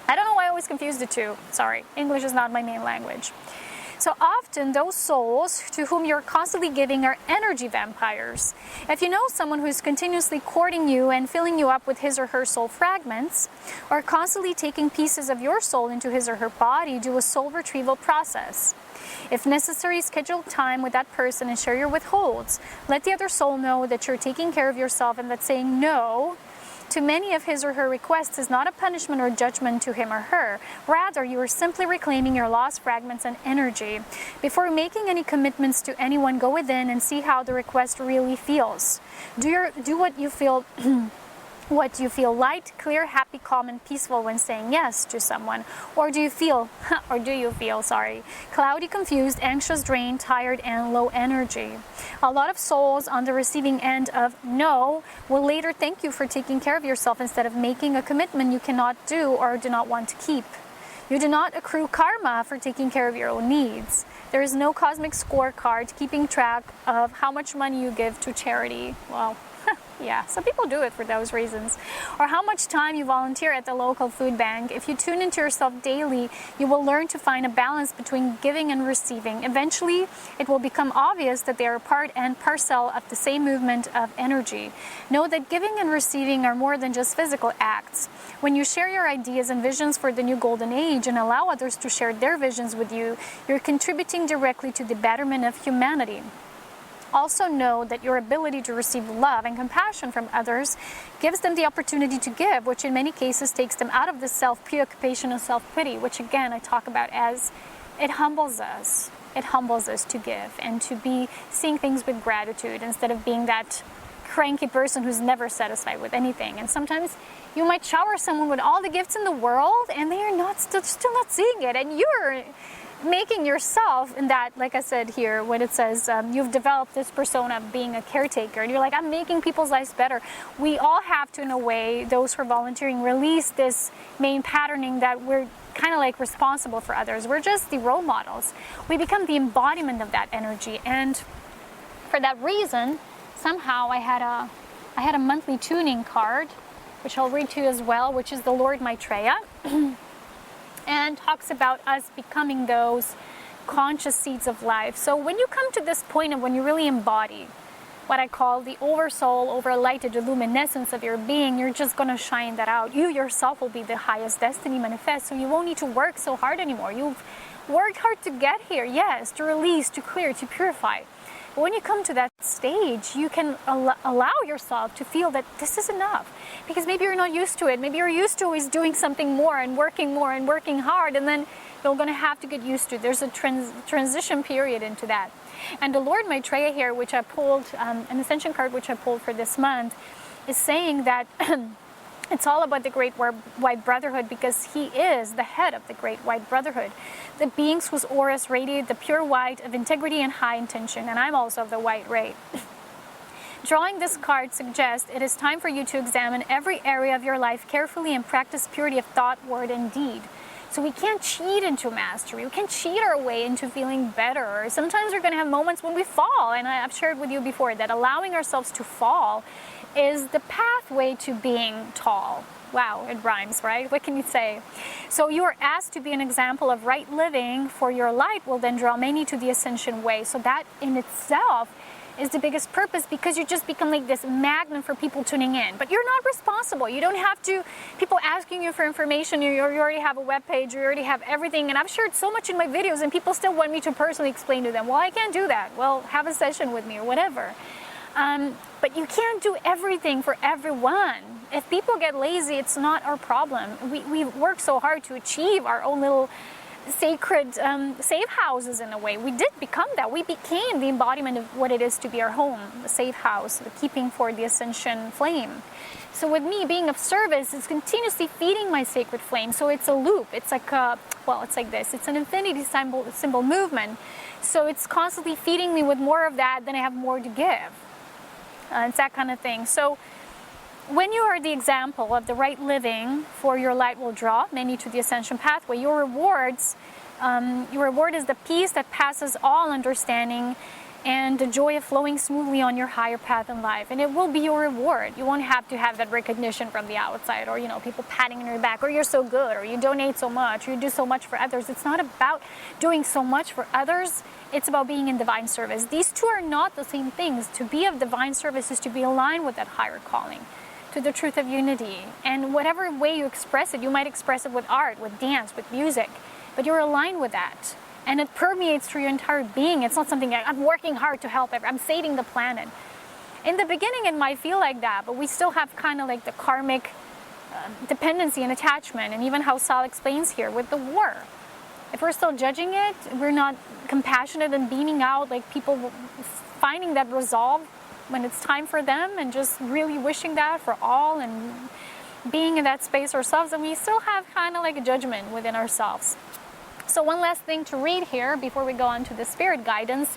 I don't know why I always confuse the two. Sorry, English is not my main language. So often those souls to whom you're constantly giving are energy vampires. If you know someone who's continuously courting you and filling you up with his or her soul fragments, or constantly taking pieces of your soul into his or her body, do a soul retrieval process. If necessary, schedule time with that person and share your withholds. Let the other soul know that you're taking care of yourself and that saying no to many of his or her requests is not a punishment or judgment to him or her. Rather, you are simply reclaiming your lost fragments and energy. Before making any commitments to anyone, go within and see how the request really feels. Do what you feel what you feel light, clear, happy, calm, and peaceful when saying yes to someone? Or do you feel, cloudy, confused, anxious, drained, tired, and low energy? A lot of souls on the receiving end of no will later thank you for taking care of yourself instead of making a commitment you cannot do or do not want to keep. You do not accrue karma for taking care of your own needs. There is no cosmic scorecard keeping track of how much money you give to charity. Well, yeah, some people do it for those reasons. Or how much time you volunteer at the local food bank. If you tune into yourself daily, you will learn to find a balance between giving and receiving. Eventually, it will become obvious that they are part and parcel of the same movement of energy. Know that giving and receiving are more than just physical acts. When you share your ideas and visions for the new golden age and allow others to share their visions with you, you're contributing directly to the betterment of humanity. Also know that your ability to receive love and compassion from others gives them the opportunity to give, which in many cases takes them out of the self-preoccupation and self-pity, which again I talk about as it humbles us. It humbles us to give and to be seeing things with gratitude instead of being that cranky person who's never satisfied with anything. And sometimes you might shower someone with all the gifts in the world and they are not still not seeing it, and you're making yourself in that, like I said here, when it says you've developed this persona of being a caretaker, and you're like, I'm making people's lives better. We all have to, in a way, those who are volunteering, release this main patterning that we're kind of like responsible for others. We're just the role models. We become the embodiment of that energy, and for that reason, somehow I had a monthly tuning card, which I'll read to you as well, which is the Lord Maitreya. And talks about us becoming those conscious seeds of life. So when you come to this point of when you really embody what I call the oversoul, overlighted luminescence of your being, you're just going to shine that out. You yourself will be the highest destiny manifest, so you won't need to work so hard anymore. You've worked hard to get here, yes, to release, to clear, to purify. But when you come to that stage, you can allow yourself to feel that this is enough. Because maybe you're not used to it. Maybe you're used to always doing something more and working hard, and then you're going to have to get used to it. There's a transition period into that. And the Lord Maitreya here, which I pulled, an Ascension card which I pulled for this month, is saying that it's all about the Great White Brotherhood, because he is the head of the Great White Brotherhood. The beings whose auras radiate the pure white of integrity and high intention, and I'm also of the white ray. Drawing this card suggests it is time for you to examine every area of your life carefully and practice purity of thought, word, and deed. So we can't cheat into mastery. We can't cheat our way into feeling better. Sometimes we're going to have moments when we fall, and I've shared with you before that allowing ourselves to fall is the pathway to being tall. Wow, it rhymes, right? What can you say? So you are asked to be an example of right living, for your light will then draw many to the Ascension way. So that in itself is the biggest purpose, because you just become like this magnet for people tuning in. But you're not responsible. You don't have to, people asking you for information, you already have a web page, you already have everything. And I've shared so much in my videos, and people still want me to personally explain to them, well, I can't do that. Well, have a session with me or whatever. But you can't do everything for everyone. If people get lazy, it's not our problem. We work so hard to achieve our own little sacred safe houses in a way. We did become that. We became the embodiment of what it is to be our home, the safe house, the keeping for the Ascension flame. So with me being of service, it's continuously feeding my sacred flame. So it's a loop. It's like it's like this. It's an infinity symbol movement. So it's constantly feeding me with more of that, then I have more to give. It's that kind of thing. So when you are the example of the right living, for your light will draw many to the Ascension pathway. Your reward is the peace that passes all understanding, and the joy of flowing smoothly on your higher path in life. And it will be your reward. You won't have to have that recognition from the outside, or people patting on your back, or you're so good, or you donate so much, or you do so much for others. It's not about doing so much for others. It's about being in divine service. These two are not the same things. To be of divine service is to be aligned with that higher calling, to the truth of unity. And whatever way you express it, you might express it with art, with dance, with music, but you're aligned with that. And it permeates through your entire being. It's not something like, I'm working hard to help I'm saving the planet. In the beginning, it might feel like that, but we still have kind of like the karmic dependency and attachment, and even how Sal explains here with the war. If we're still judging it, we're not compassionate and beaming out like people finding that resolve when it's time for them and just really wishing that for all and being in that space ourselves, and we still have kind of like a judgment within ourselves. So one last thing to read here before we go on to the spirit guidance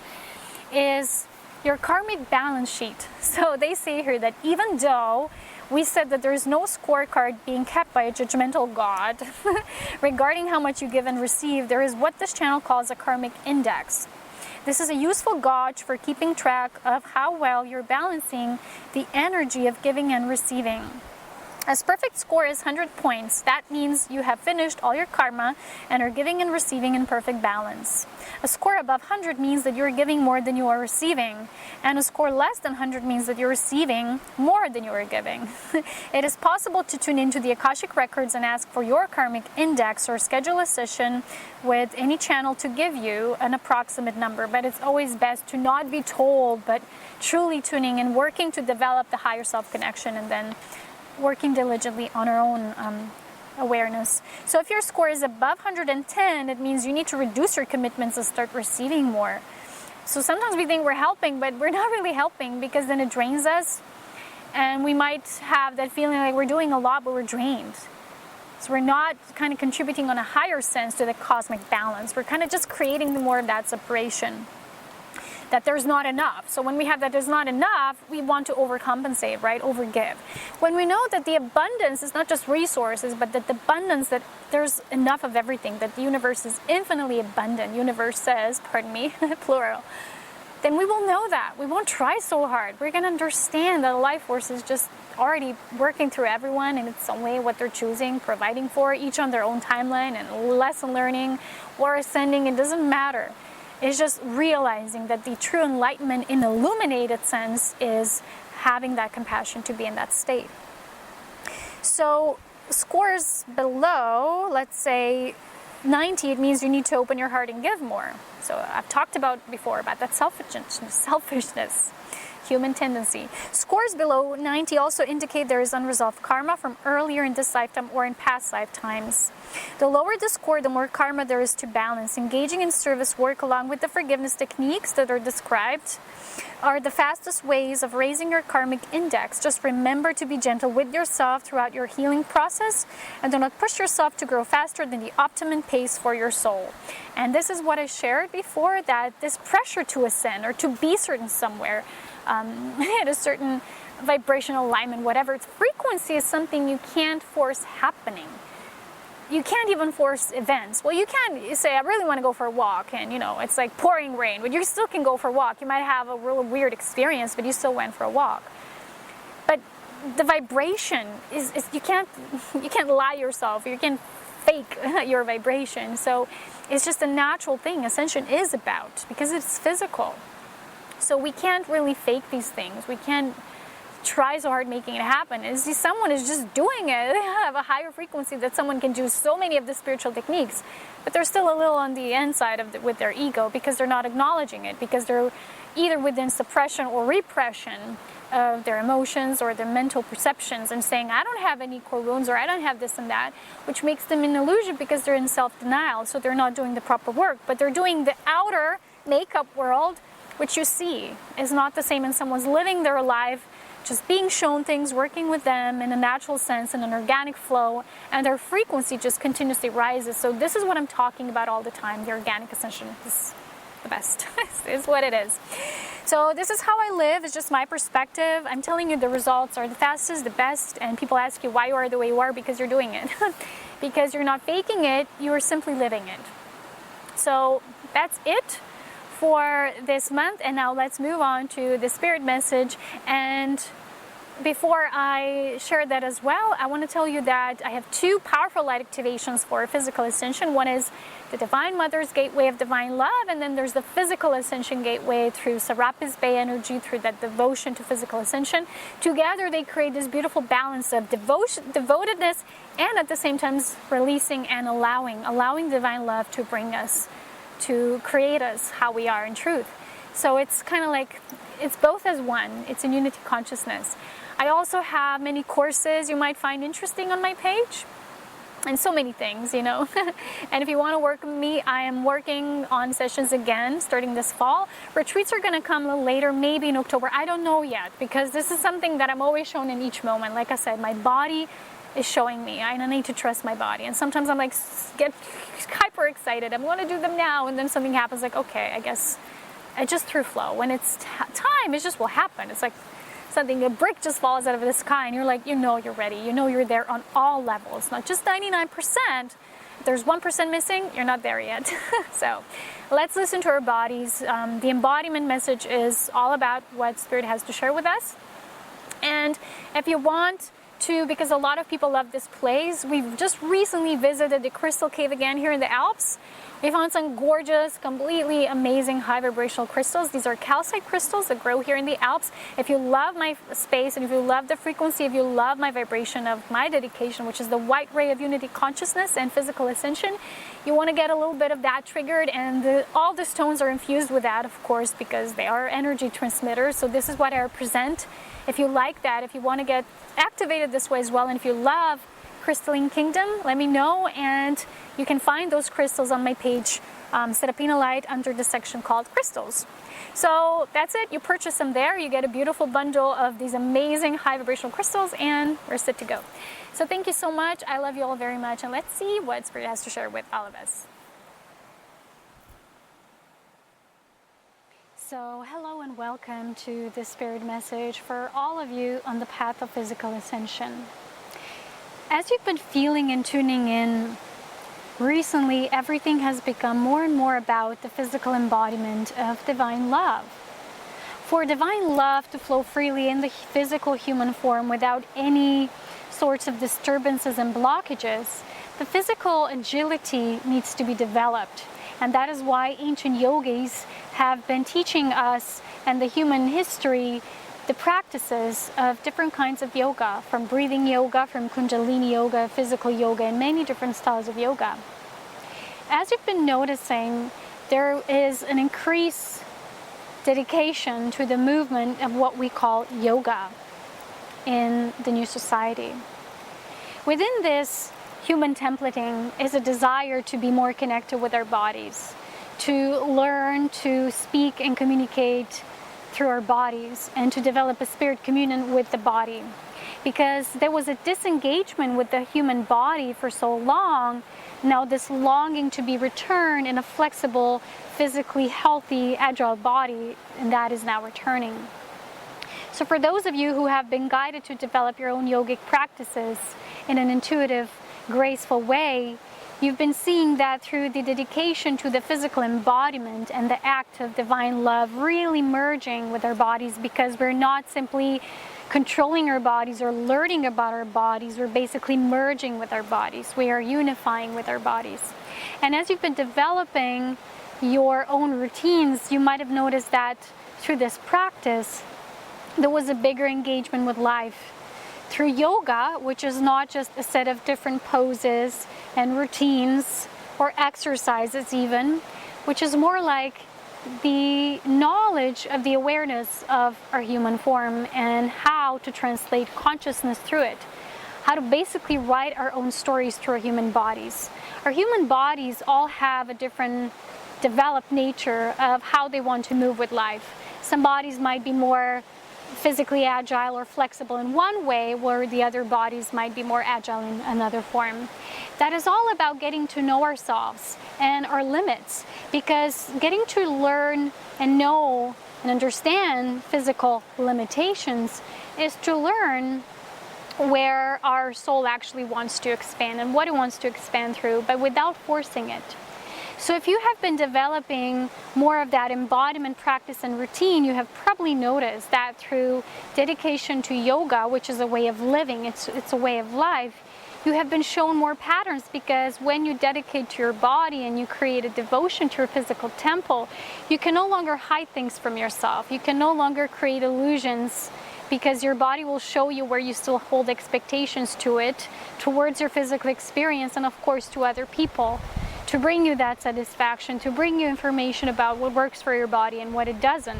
is your karmic balance sheet. So they say here that even though we said that there is no scorecard being kept by a judgmental God regarding how much you give and receive, there is what this channel calls a karmic index. This is a useful gauge for keeping track of how well you're balancing the energy of giving and receiving. As perfect score is 100 points, that means you have finished all your karma and are giving and receiving in perfect balance. A score above 100 means that you're giving more than you are receiving, and a score less than 100 means that you're receiving more than you are giving. It is possible to tune into the Akashic Records and ask for your karmic index or schedule a session with any channel to give you an approximate number, but it's always best to not be told, but truly tuning and working to develop the higher self connection and then working diligently on our own awareness. So if your score is above 110, it means you need to reduce your commitments and start receiving more. So sometimes we think we're helping, but we're not really helping, because then it drains us, and we might have that feeling like we're doing a lot, but we're drained. So we're not kind of contributing on a higher sense to the cosmic balance. We're kind of just creating more of that separation, that there's not enough. So when we have that there's not enough, we want to overcompensate, right? Overgive. When we know that the abundance is not just resources, but that the abundance, that there's enough of everything, that the universe is infinitely abundant, universe says, pardon me, plural, then we will know that. We won't try so hard. We're going to understand that the life force is just already working through everyone in its own way, what they're choosing, providing for each on their own timeline, and lesson learning or ascending, it doesn't matter. It's just realizing that the true enlightenment in illuminated sense is having that compassion to be in that state. So scores below, let's say 90, it means you need to open your heart and give more. So I've talked about before about that selfishness, human tendency. Scores below 90 also indicate there is unresolved karma from earlier in this lifetime or in past lifetimes. The lower the score, the more karma there is to balance. Engaging in service work along with the forgiveness techniques that are described are the fastest ways of raising your karmic index. Just remember to be gentle with yourself throughout your healing process, and do not push yourself to grow faster than the optimum pace for your soul. And this is what I shared before, that this pressure to ascend or to be certain somewhere, at a certain vibrational alignment, whatever, its frequency is something you can't force happening. You can't even force events. Well, you can say, I really want to go for a walk, and it's like pouring rain, but you still can go for a walk. You might have a real weird experience, but you still went for a walk. But the vibration is you can't lie yourself. You can't fake your vibration. So it's just a natural thing Ascension is about, because it's physical. So we can't really fake these things. We can't try so hard making it happen. And see, someone is just doing it. They have a higher frequency that someone can do so many of the spiritual techniques, but they're still a little on the inside of with their ego, because they're not acknowledging it, because they're either within suppression or repression of their emotions or their mental perceptions, and saying, I don't have any core wounds, or I don't have this and that, which makes them an illusion, because they're in self-denial. So they're not doing the proper work, but they're doing the outer makeup world, which you see is not the same, and someone's living their life just being shown things, working with them in a natural sense, in an organic flow, and their frequency just continuously rises. So this is what I'm talking about all the time. The organic ascension is the best. Is what it is. So this is how I live. It's just my perspective. I'm telling you the results are the fastest, the best, and people ask you why you are the way you are, because you're doing it. Because you're not faking it, you are simply living it. So that's it for this month, and now let's move on to the spirit message. And before I share that as well, I want to tell you that I have two powerful light activations for physical ascension. One is the Divine Mother's Gateway of Divine Love, and then there's the Physical Ascension Gateway through Serapis Bay energy, through that devotion to physical ascension. Together they create this beautiful balance of devotedness, and at the same time releasing and allowing divine love to bring us to create us how we are in truth. So it's kind of like, it's both as one. It's in unity consciousness. I also have many courses you might find interesting on my page. And so many things, you know. And if you want to work with me, I am working on sessions again starting this fall. Retreats are going to come a little later, maybe in October. I don't know yet, because this is something that I'm always shown in each moment. Like I said, my body is showing me. I need to trust my body. And sometimes I'm like, get hyper excited. I'm going to do them now. And then something happens, like, okay, I guess I just through flow. When it's time, it just will happen. It's like something, a brick just falls out of the sky and you're like, you know you're ready. You know you're there on all levels, not just 99%. If there's 1% missing, you're not there yet. So let's listen to our bodies. The embodiment message is all about what Spirit has to share with us. And if you want to, because a lot of people love this place, we've just recently visited the Crystal Cave again here in the Alps. We found some gorgeous, completely amazing high vibrational crystals. These are calcite crystals that grow here in the Alps. If you love my space and if you love the frequency, if you love my vibration of my dedication, which is the white ray of unity consciousness and physical ascension, you want to get a little bit of that triggered, and all the stones are infused with that, of course, because they are energy transmitters. So this is what I represent. If you like that, if you want to get activated this way as well, and if you love Crystalline Kingdom, let me know, and you can find those crystals on my page, Serapina Light, under the section called Crystals. So that's it. You purchase them there. You get a beautiful bundle of these amazing high vibrational crystals, and we're set to go. So thank you so much. I love you all very much, and let's see what Spirit has to share with all of us. So hello and welcome to the Spirit message for all of you on the path of physical ascension. As you've been feeling and tuning in, recently everything has become more and more about the physical embodiment of divine love. For divine love to flow freely in the physical human form without any sorts of disturbances and blockages, the physical agility needs to be developed. And that is why ancient yogis have been teaching us and the human history the practices of different kinds of yoga, from breathing yoga, from kundalini yoga, physical yoga, and many different styles of yoga. As you've been noticing, there is an increased dedication to the movement of what we call yoga in the new society. Within this, human templating is a desire to be more connected with our bodies, to learn to speak and communicate through our bodies, and to develop a spirit communion with the body. Because there was a disengagement with the human body for so long, now this longing to be returned in a flexible, physically healthy, agile body, and that is now returning. So for those of you who have been guided to develop your own yogic practices in an intuitive, graceful way, you've been seeing that through the dedication to the physical embodiment and the act of divine love really merging with our bodies, because we're not simply controlling our bodies or learning about our bodies, we're basically merging with our bodies. We are unifying with our bodies. And as you've been developing your own routines, you might have noticed that through this practice, there was a bigger engagement with life. Through yoga, which is not just a set of different poses and routines or exercises even, which is more like the knowledge of the awareness of our human form and how to translate consciousness through it, how to basically write our own stories through our human bodies. Our human bodies all have a different developed nature of how they want to move with life. Some bodies might be more physically agile or flexible in one way, where the other bodies might be more agile in another form. That is all about getting to know ourselves and our limits, because getting to learn and know and understand physical limitations is to learn where our soul actually wants to expand and what it wants to expand through, but without forcing it. So if you have been developing more of that embodiment practice and routine, you have probably noticed that through dedication to yoga, which is a way of living, it's a way of life, you have been shown more patterns, because when you dedicate to your body and you create a devotion to your physical temple, you can no longer hide things from yourself. You can no longer create illusions, because your body will show you where you still hold expectations to it, towards your physical experience, and of course to other people, to bring you that satisfaction, to bring you information about what works for your body and what it doesn't,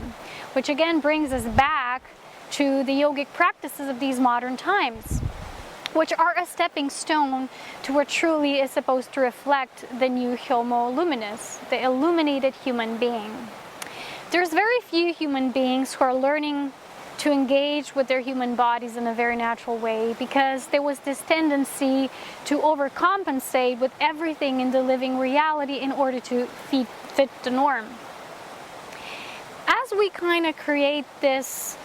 which again brings us back to the yogic practices of these modern times, which are a stepping stone to what truly is supposed to reflect the new Homo luminous, the illuminated human being. There's very few human beings who are learning to engage with their human bodies in a very natural way, because there was this tendency to overcompensate with everything in the living reality in order to fit the norm. As we kind of create this,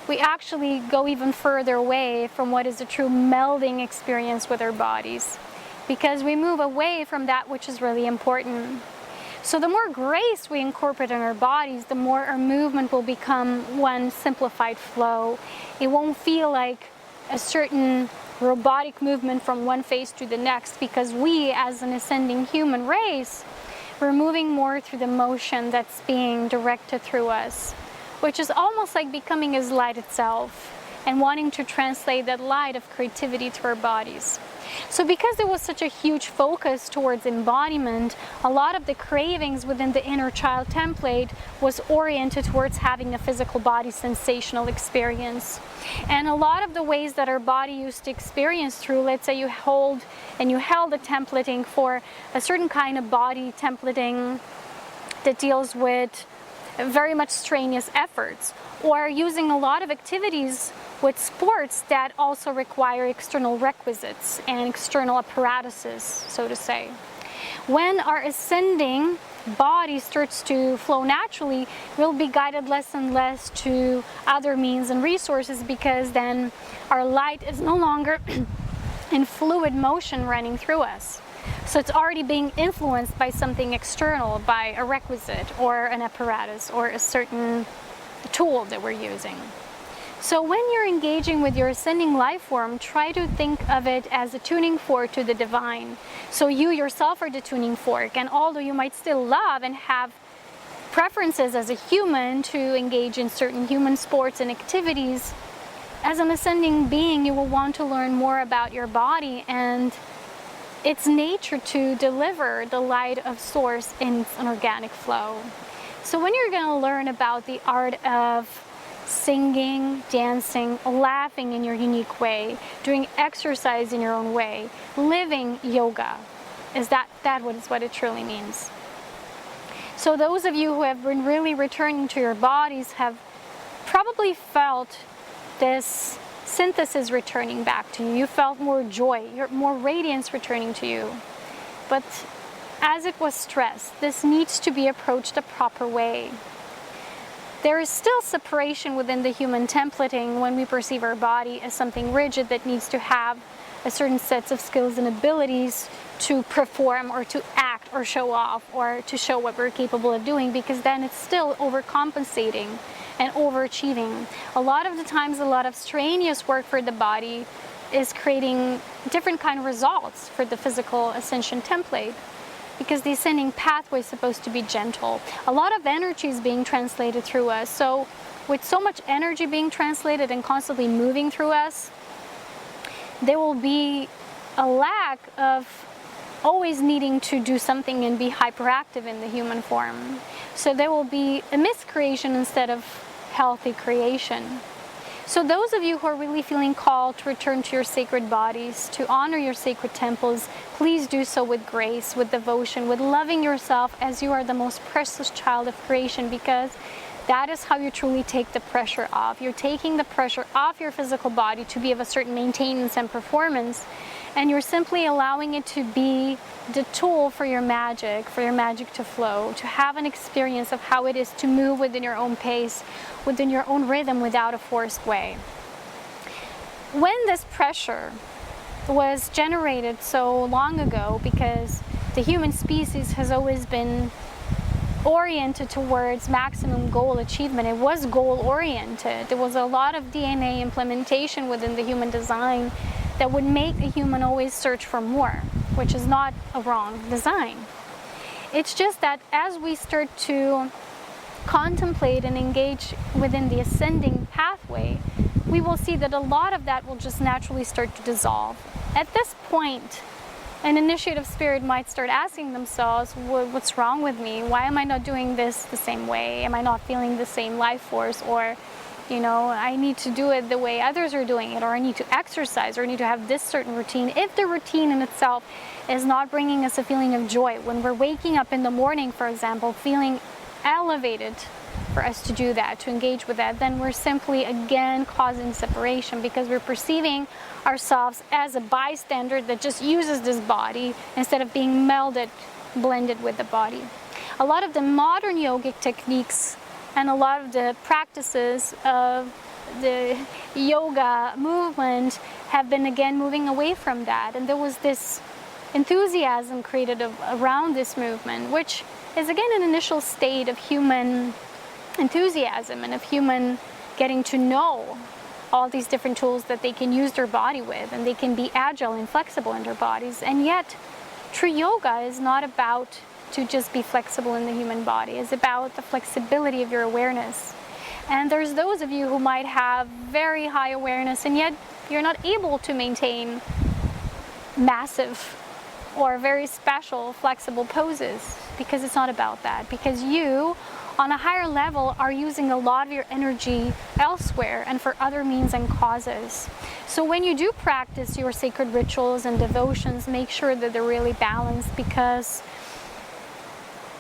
we actually go even further away from what is a true melding experience with our bodies, because we move away from that which is really important. So the more grace we incorporate in our bodies, the more our movement will become one simplified flow. It won't feel like a certain robotic movement from one phase to the next, because we, as an ascending human race, we're moving more through the motion that's being directed through us, which is almost like becoming as light itself and wanting to translate that light of creativity to our bodies. So because there was such a huge focus towards embodiment, a lot of the cravings within the inner child template was oriented towards having a physical body sensational experience. And a lot of the ways that our body used to experience through, let's say you held a templating for a certain kind of body templating that deals with very much strenuous efforts, or using a lot of activities with sports that also require external requisites and external apparatuses, so to say. When our ascending body starts to flow naturally, we'll be guided less and less to other means and resources, because then our light is no longer in fluid motion running through us. So it's already being influenced by something external, by a requisite or an apparatus or a certain tool that we're using. So when you're engaging with your ascending life form, try to think of it as a tuning fork to the divine. So you yourself are the tuning fork, and although you might still love and have preferences as a human to engage in certain human sports and activities, as an ascending being, you will want to learn more about your body and its nature to deliver the light of source in an organic flow. So when you're going to learn about the art of singing, dancing, laughing in your unique way, doing exercise in your own way, living yoga, is that is what it truly means. So those of you who have been really returning to your bodies have probably felt this synthesis returning back to you. You felt more joy, more radiance returning to you. But as it was stressed, this needs to be approached a proper way. There is still separation within the human templating when we perceive our body as something rigid that needs to have a certain sets of skills and abilities to perform or to act or show off or to show what we're capable of doing, because then it's still overcompensating and overachieving. A lot of the times, a lot of strenuous work for the body is creating different kind of results for the physical ascension template, because the ascending pathway is supposed to be gentle. A lot of energy is being translated through us. So with so much energy being translated and constantly moving through us, there will be a lack of always needing to do something and be hyperactive in the human form. So there will be a miscreation instead of healthy creation. So those of you who are really feeling called to return to your sacred bodies, to honor your sacred temples, please do so with grace, with devotion, with loving yourself as you are the most precious child of creation, because that is how you truly take the pressure off. You're taking the pressure off your physical body to be of a certain maintenance and performance, and you're simply allowing it to be the tool for your magic to flow, to have an experience of how it is to move within your own pace, within your own rhythm, without a forced way. When this pressure was generated so long ago, because the human species has always been oriented towards maximum goal achievement, it was goal oriented. There was a lot of DNA implementation within the human design that would make a human always search for more, which is not a wrong design. It's just that as we start to contemplate and engage within the ascending pathway, we will see that a lot of that will just naturally start to dissolve. At this point, an initiative spirit might start asking themselves, what's wrong with me? Why am I not doing this the same way? Am I not feeling the same life force? Or, I need to do it the way others are doing it, or I need to exercise, or I need to have this certain routine. If the routine in itself is not bringing us a feeling of joy, when we're waking up in the morning, for example, feeling elevated for us to do that, to engage with that, then we're simply again causing separation, because we're perceiving ourselves as a bystander that just uses this body instead of being melded, blended with the body. A lot of the modern yogic techniques and a lot of the practices of the yoga movement have been again moving away from that, and there was this enthusiasm created around this movement, which is again an initial state of human enthusiasm and of human getting to know all these different tools that they can use their body with, and they can be agile and flexible in their bodies. And yet true yoga is not about to just be flexible in the human body. It's about the flexibility of your awareness. And there's those of you who might have very high awareness, and yet you're not able to maintain massive or very special flexible poses, because it's not about that, because you on a higher level are using a lot of your energy elsewhere and for other means and causes. So when you do practice your sacred rituals and devotions, make sure that they're really balanced, because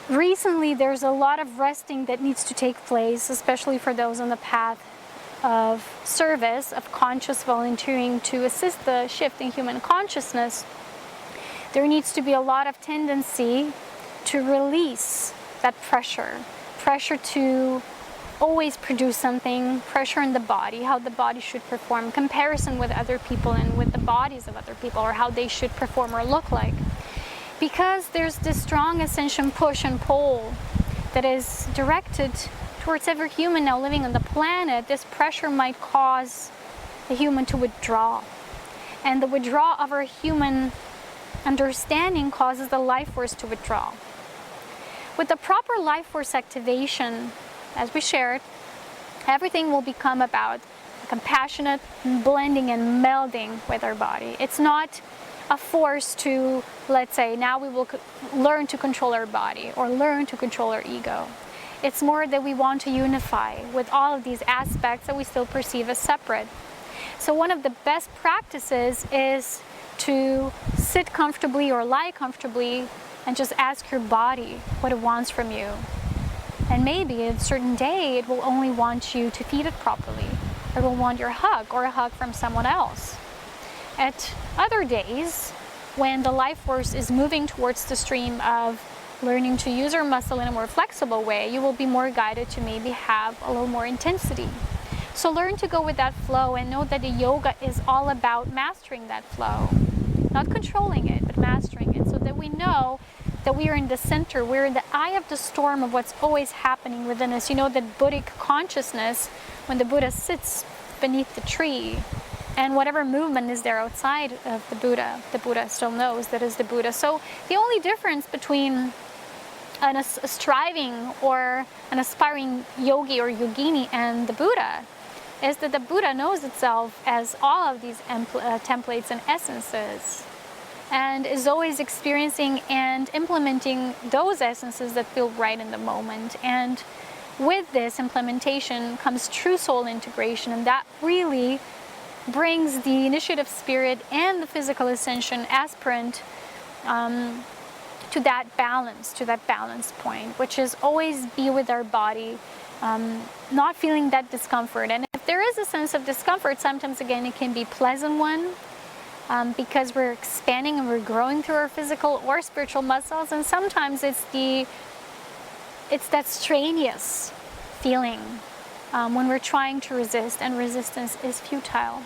recently there's a lot of resting that needs to take place, especially for those on the path of service, of conscious volunteering to assist the shift in human consciousness. There needs to be a lot of tendency to release that pressure to always produce something, pressure in the body, how the body should perform, comparison with other people and with the bodies of other people, or how they should perform or look like. Because there's this strong ascension push and pull that is directed towards every human now living on the planet, this pressure might cause the human to withdraw. And the withdrawal of our human understanding causes the life force to withdraw. With the proper life force activation, as we shared, everything will become about compassionate blending and melding with our body. It's not a force to, let's say, now we will learn to control our body or learn to control our ego. It's more that we want to unify with all of these aspects that we still perceive as separate. So one of the best practices is to sit comfortably or lie comfortably and just ask your body what it wants from you. And maybe a certain day it will only want you to feed it properly. It will want your hug or a hug from someone else. At other days, when the life force is moving towards the stream of learning to use your muscle in a more flexible way, you will be more guided to maybe have a little more intensity. So learn to go with that flow, and know that the yoga is all about mastering that flow. Not controlling it, but mastering it, so that we know that we are in the center, we're in the eye of the storm of what's always happening within us. You know that Buddhic consciousness, when the Buddha sits beneath the tree, and whatever movement is there outside of the Buddha still knows that is the Buddha. So the only difference between a striving or an aspiring yogi or yogini and the Buddha is that the Buddha knows itself as all of these templates and essences, and is always experiencing and implementing those essences that feel right in the moment. And with this implementation comes true soul integration, and that really brings the initiative spirit and the physical ascension aspirant to that balance point, which is always be with our body, not feeling that discomfort. And if there is a sense of discomfort, sometimes again it can be a pleasant one, because we're expanding and we're growing through our physical or spiritual muscles, and sometimes it's that strenuous feeling when we're trying to resist, and resistance is futile.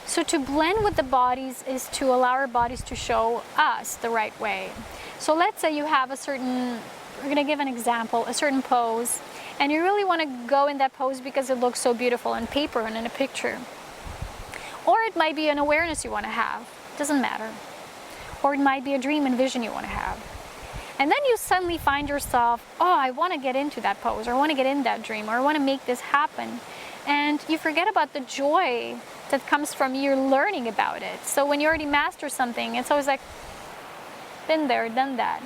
So to blend with the bodies is to allow our bodies to show us the right way. So let's say you have we're going to give an example, a certain pose, and you really want to go in that pose because it looks so beautiful on paper and in a picture. Or it might be an awareness you want to have, doesn't matter. Or it might be a dream and vision you want to have. And then you suddenly find yourself, oh, I want to get into that pose, or I want to get in that dream, or I want to make this happen. And you forget about the joy that comes from you learning about it. So when you already master something, it's always like, Been there, done that.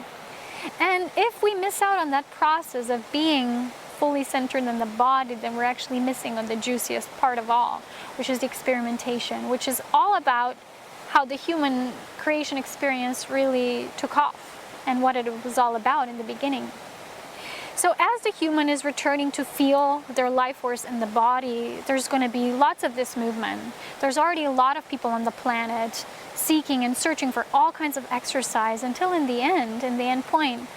And if we miss out on that process of being fully centered in the body, then we're actually missing on the juiciest part of all, which is the experimentation, which is all about how the human creation experience really took off and what it was all about in the beginning. So as the human is returning to feel their life force in the body, there's going to be lots of this movement. There's already a lot of people on the planet seeking and searching for all kinds of exercise until in the end point,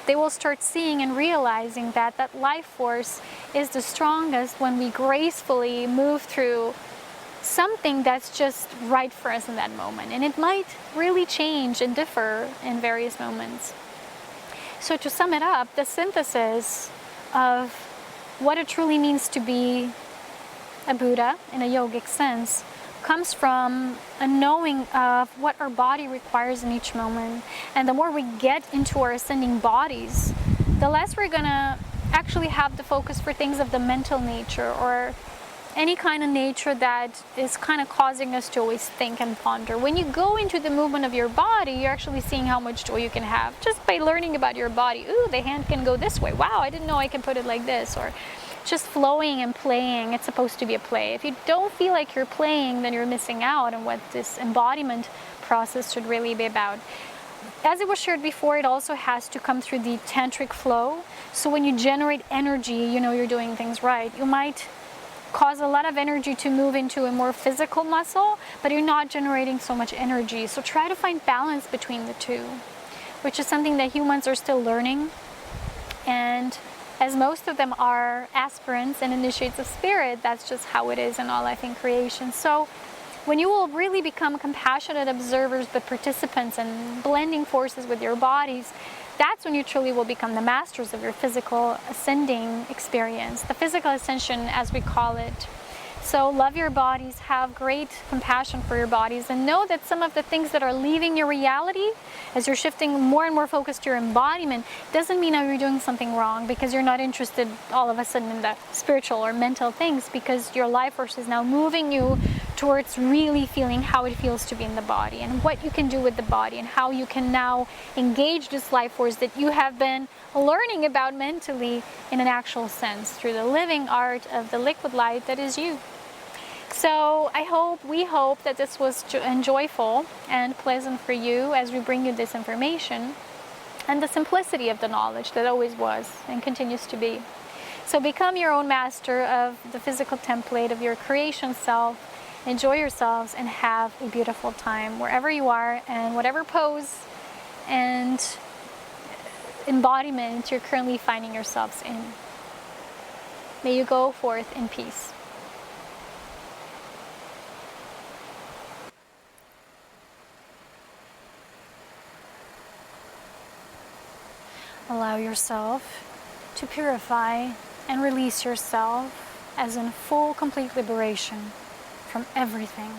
they will start seeing and realizing that that life force is the strongest when we gracefully move through something that's just right for us in that moment. And it might really change and differ in various moments. So to sum it up, the synthesis of what it truly means to be a Buddha in a yogic sense comes from a knowing of what our body requires in each moment. And the more we get into our ascending bodies, the less we're gonna actually have the focus for things of the mental nature or any kind of nature that is kind of causing us to always think and ponder. When you go into the movement of your body, you're actually seeing how much joy you can have just by learning about your body. Ooh, the hand can go this way. Wow, I didn't know I can put it like this. Or just flowing and playing. It's supposed to be a play. If you don't feel like you're playing, then you're missing out on what this embodiment process should really be about. As it was shared before, it also has to come through the tantric flow. So when you generate energy, you know you're doing things right. You might cause a lot of energy to move into a more physical muscle, but you're not generating so much energy. So try to find balance between the two, which is something that humans are still learning. And as most of them are aspirants and initiates of spirit, that's just how it is in all life in creation. So when you will really become compassionate observers but participants and blending forces with your bodies, that's when you truly will become the masters of your physical ascending experience, the physical ascension as we call it. So love your bodies, have great compassion for your bodies, and know that some of the things that are leaving your reality as you're shifting more and more focus to your embodiment doesn't mean that you're doing something wrong because you're not interested all of a sudden in the spiritual or mental things, because your life force is now moving you towards really feeling how it feels to be in the body and what you can do with the body and how you can now engage this life force that you have been learning about mentally in an actual sense through the living art of the liquid light that is you. So we hope that this was joyful and pleasant for you as we bring you this information and the simplicity of the knowledge that always was and continues to be. So become your own master of the physical template of your creation self. Enjoy yourselves and have a beautiful time wherever you are and whatever pose and embodiment you're currently finding yourselves in. May you go forth in peace. Allow yourself to purify and release yourself as in full, complete liberation from everything.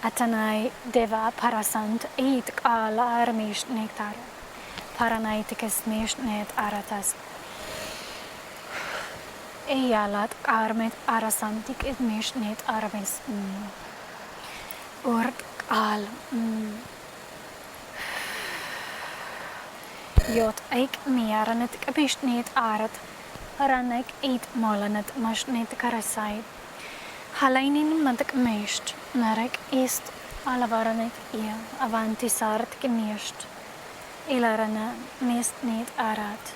Atanai deva parasant eit ala armish nektar paranaitikes meshnet aratas eyalat armet arasantik et meshnet armes ord al jot eik miaranet meshnet arat paranek eit molanet mashnet karasai Halainin mantak meest, narek ist alavaranek ia avanti sart gemiest, ilarana mest niet arat.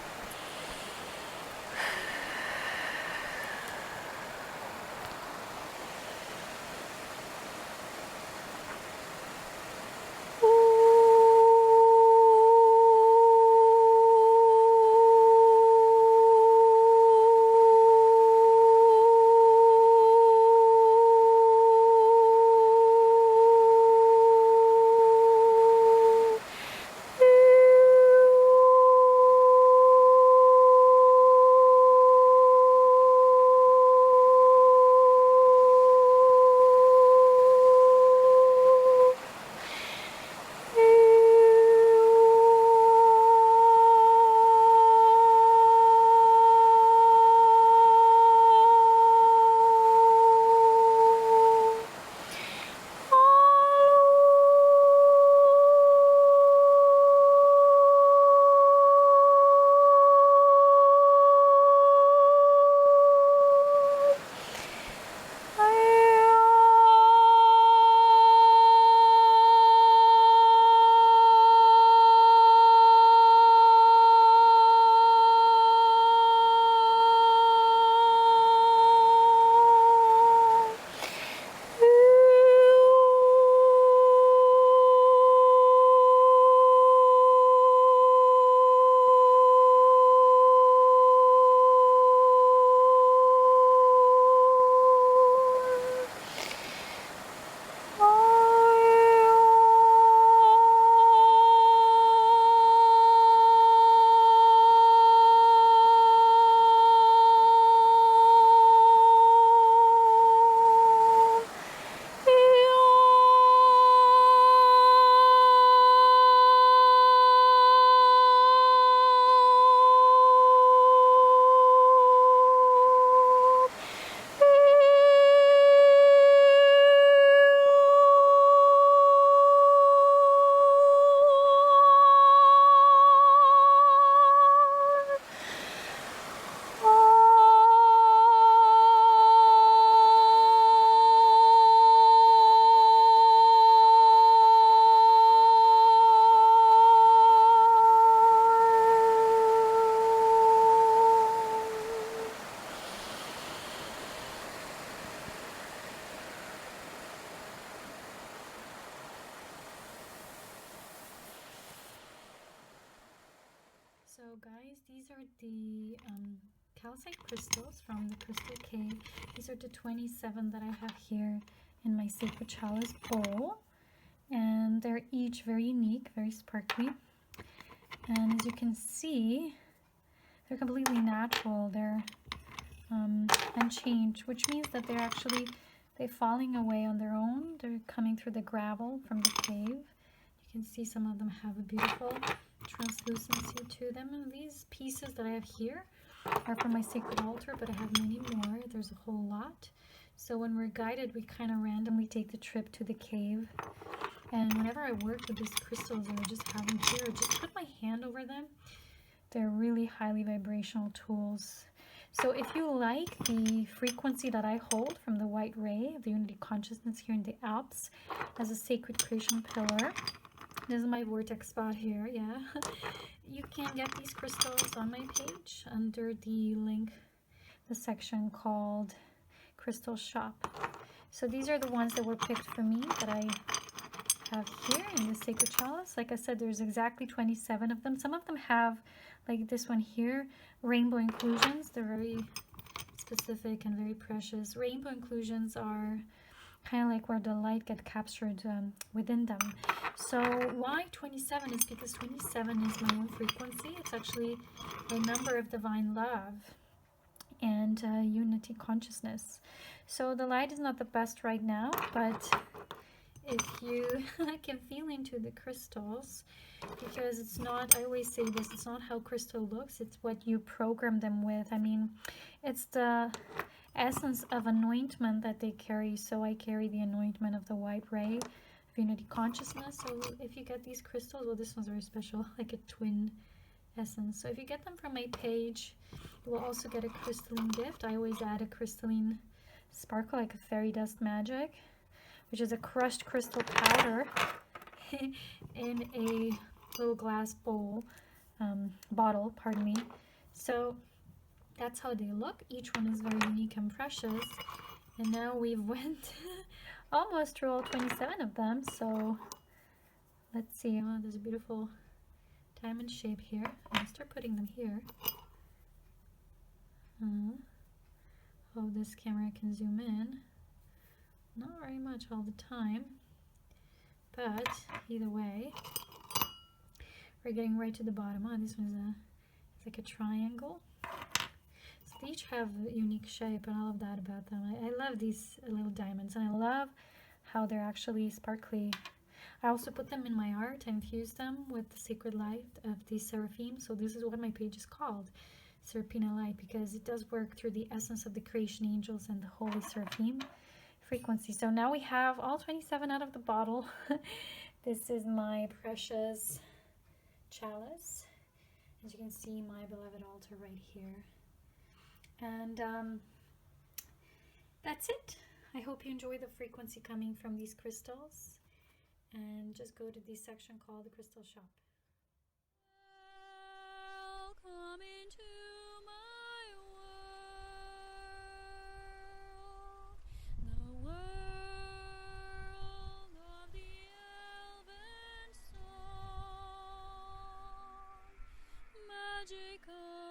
So guys, these are the calcite crystals from the crystal cave. These are the 27 that I have here in my sacred chalice bowl, and they're each very unique, very sparkly. And as you can see, they're completely natural. They're unchanged, which means that they're falling away on their own. They're coming through the gravel from the cave. You can see some of them have a beautiful translucency to them. And these pieces that I have here are from my sacred altar, but I have many more. There's a whole lot. So when we're guided, we kind of randomly take the trip to the cave. And whenever I work with these crystals that I just have them here, I just put my hand over them. They're really highly vibrational tools. So if you like the frequency that I hold from the white ray of the unity consciousness here in the Alps as a sacred creation pillar, this is my vortex spot here, yeah. You can get these crystals on my page under the link, the section called Crystal Shop. So these are the ones that were picked for me that I have here in the sacred chalice. Like I said, there's exactly 27 of them. Some of them have, like this one here, rainbow inclusions. They're very specific and very precious. Rainbow inclusions are kind of like where the light gets captured within them. So why 27 is because 27 is my own frequency. It's actually a number of divine love and unity consciousness. So the light is not the best right now, but if you can feel into the crystals, because it's not, I always say this, it's not how crystal looks, it's what you program them with. I mean, it's the essence of anointment that they carry. So I carry the anointment of the white ray of unity consciousness. So if you get these crystals, well, this one's very special, like a twin essence. So if you get them from my page, you will also get a crystalline gift. I always add a crystalline sparkle, like a fairy dust magic, which is a crushed crystal powder in a little glass bottle, pardon me. So that's how they look. Each one is very unique and precious. And now we've went almost through all 27 of them. So let's see. Oh, there's a beautiful diamond shape here. I'll start putting them here. Oh, this camera can zoom in. Not very much all the time, but either way, we're getting right to the bottom. Oh, this one's it's like a triangle. So they each have a unique shape, and I love that about them. I love these little diamonds, and I love how they're actually sparkly. I also put them in my art. I infuse them with the sacred light of the seraphim. So this is what my page is called, Serapina Light, because it does work through the essence of the creation angels and the holy seraphim frequency. So now we have all 27 out of the bottle. This is my precious chalice. As you can see, my beloved altar right here. And that's it. I hope you enjoy the frequency coming from these crystals. And just go to the section called the Crystal Shop. Welcome into my world, the world of the elven song, magical.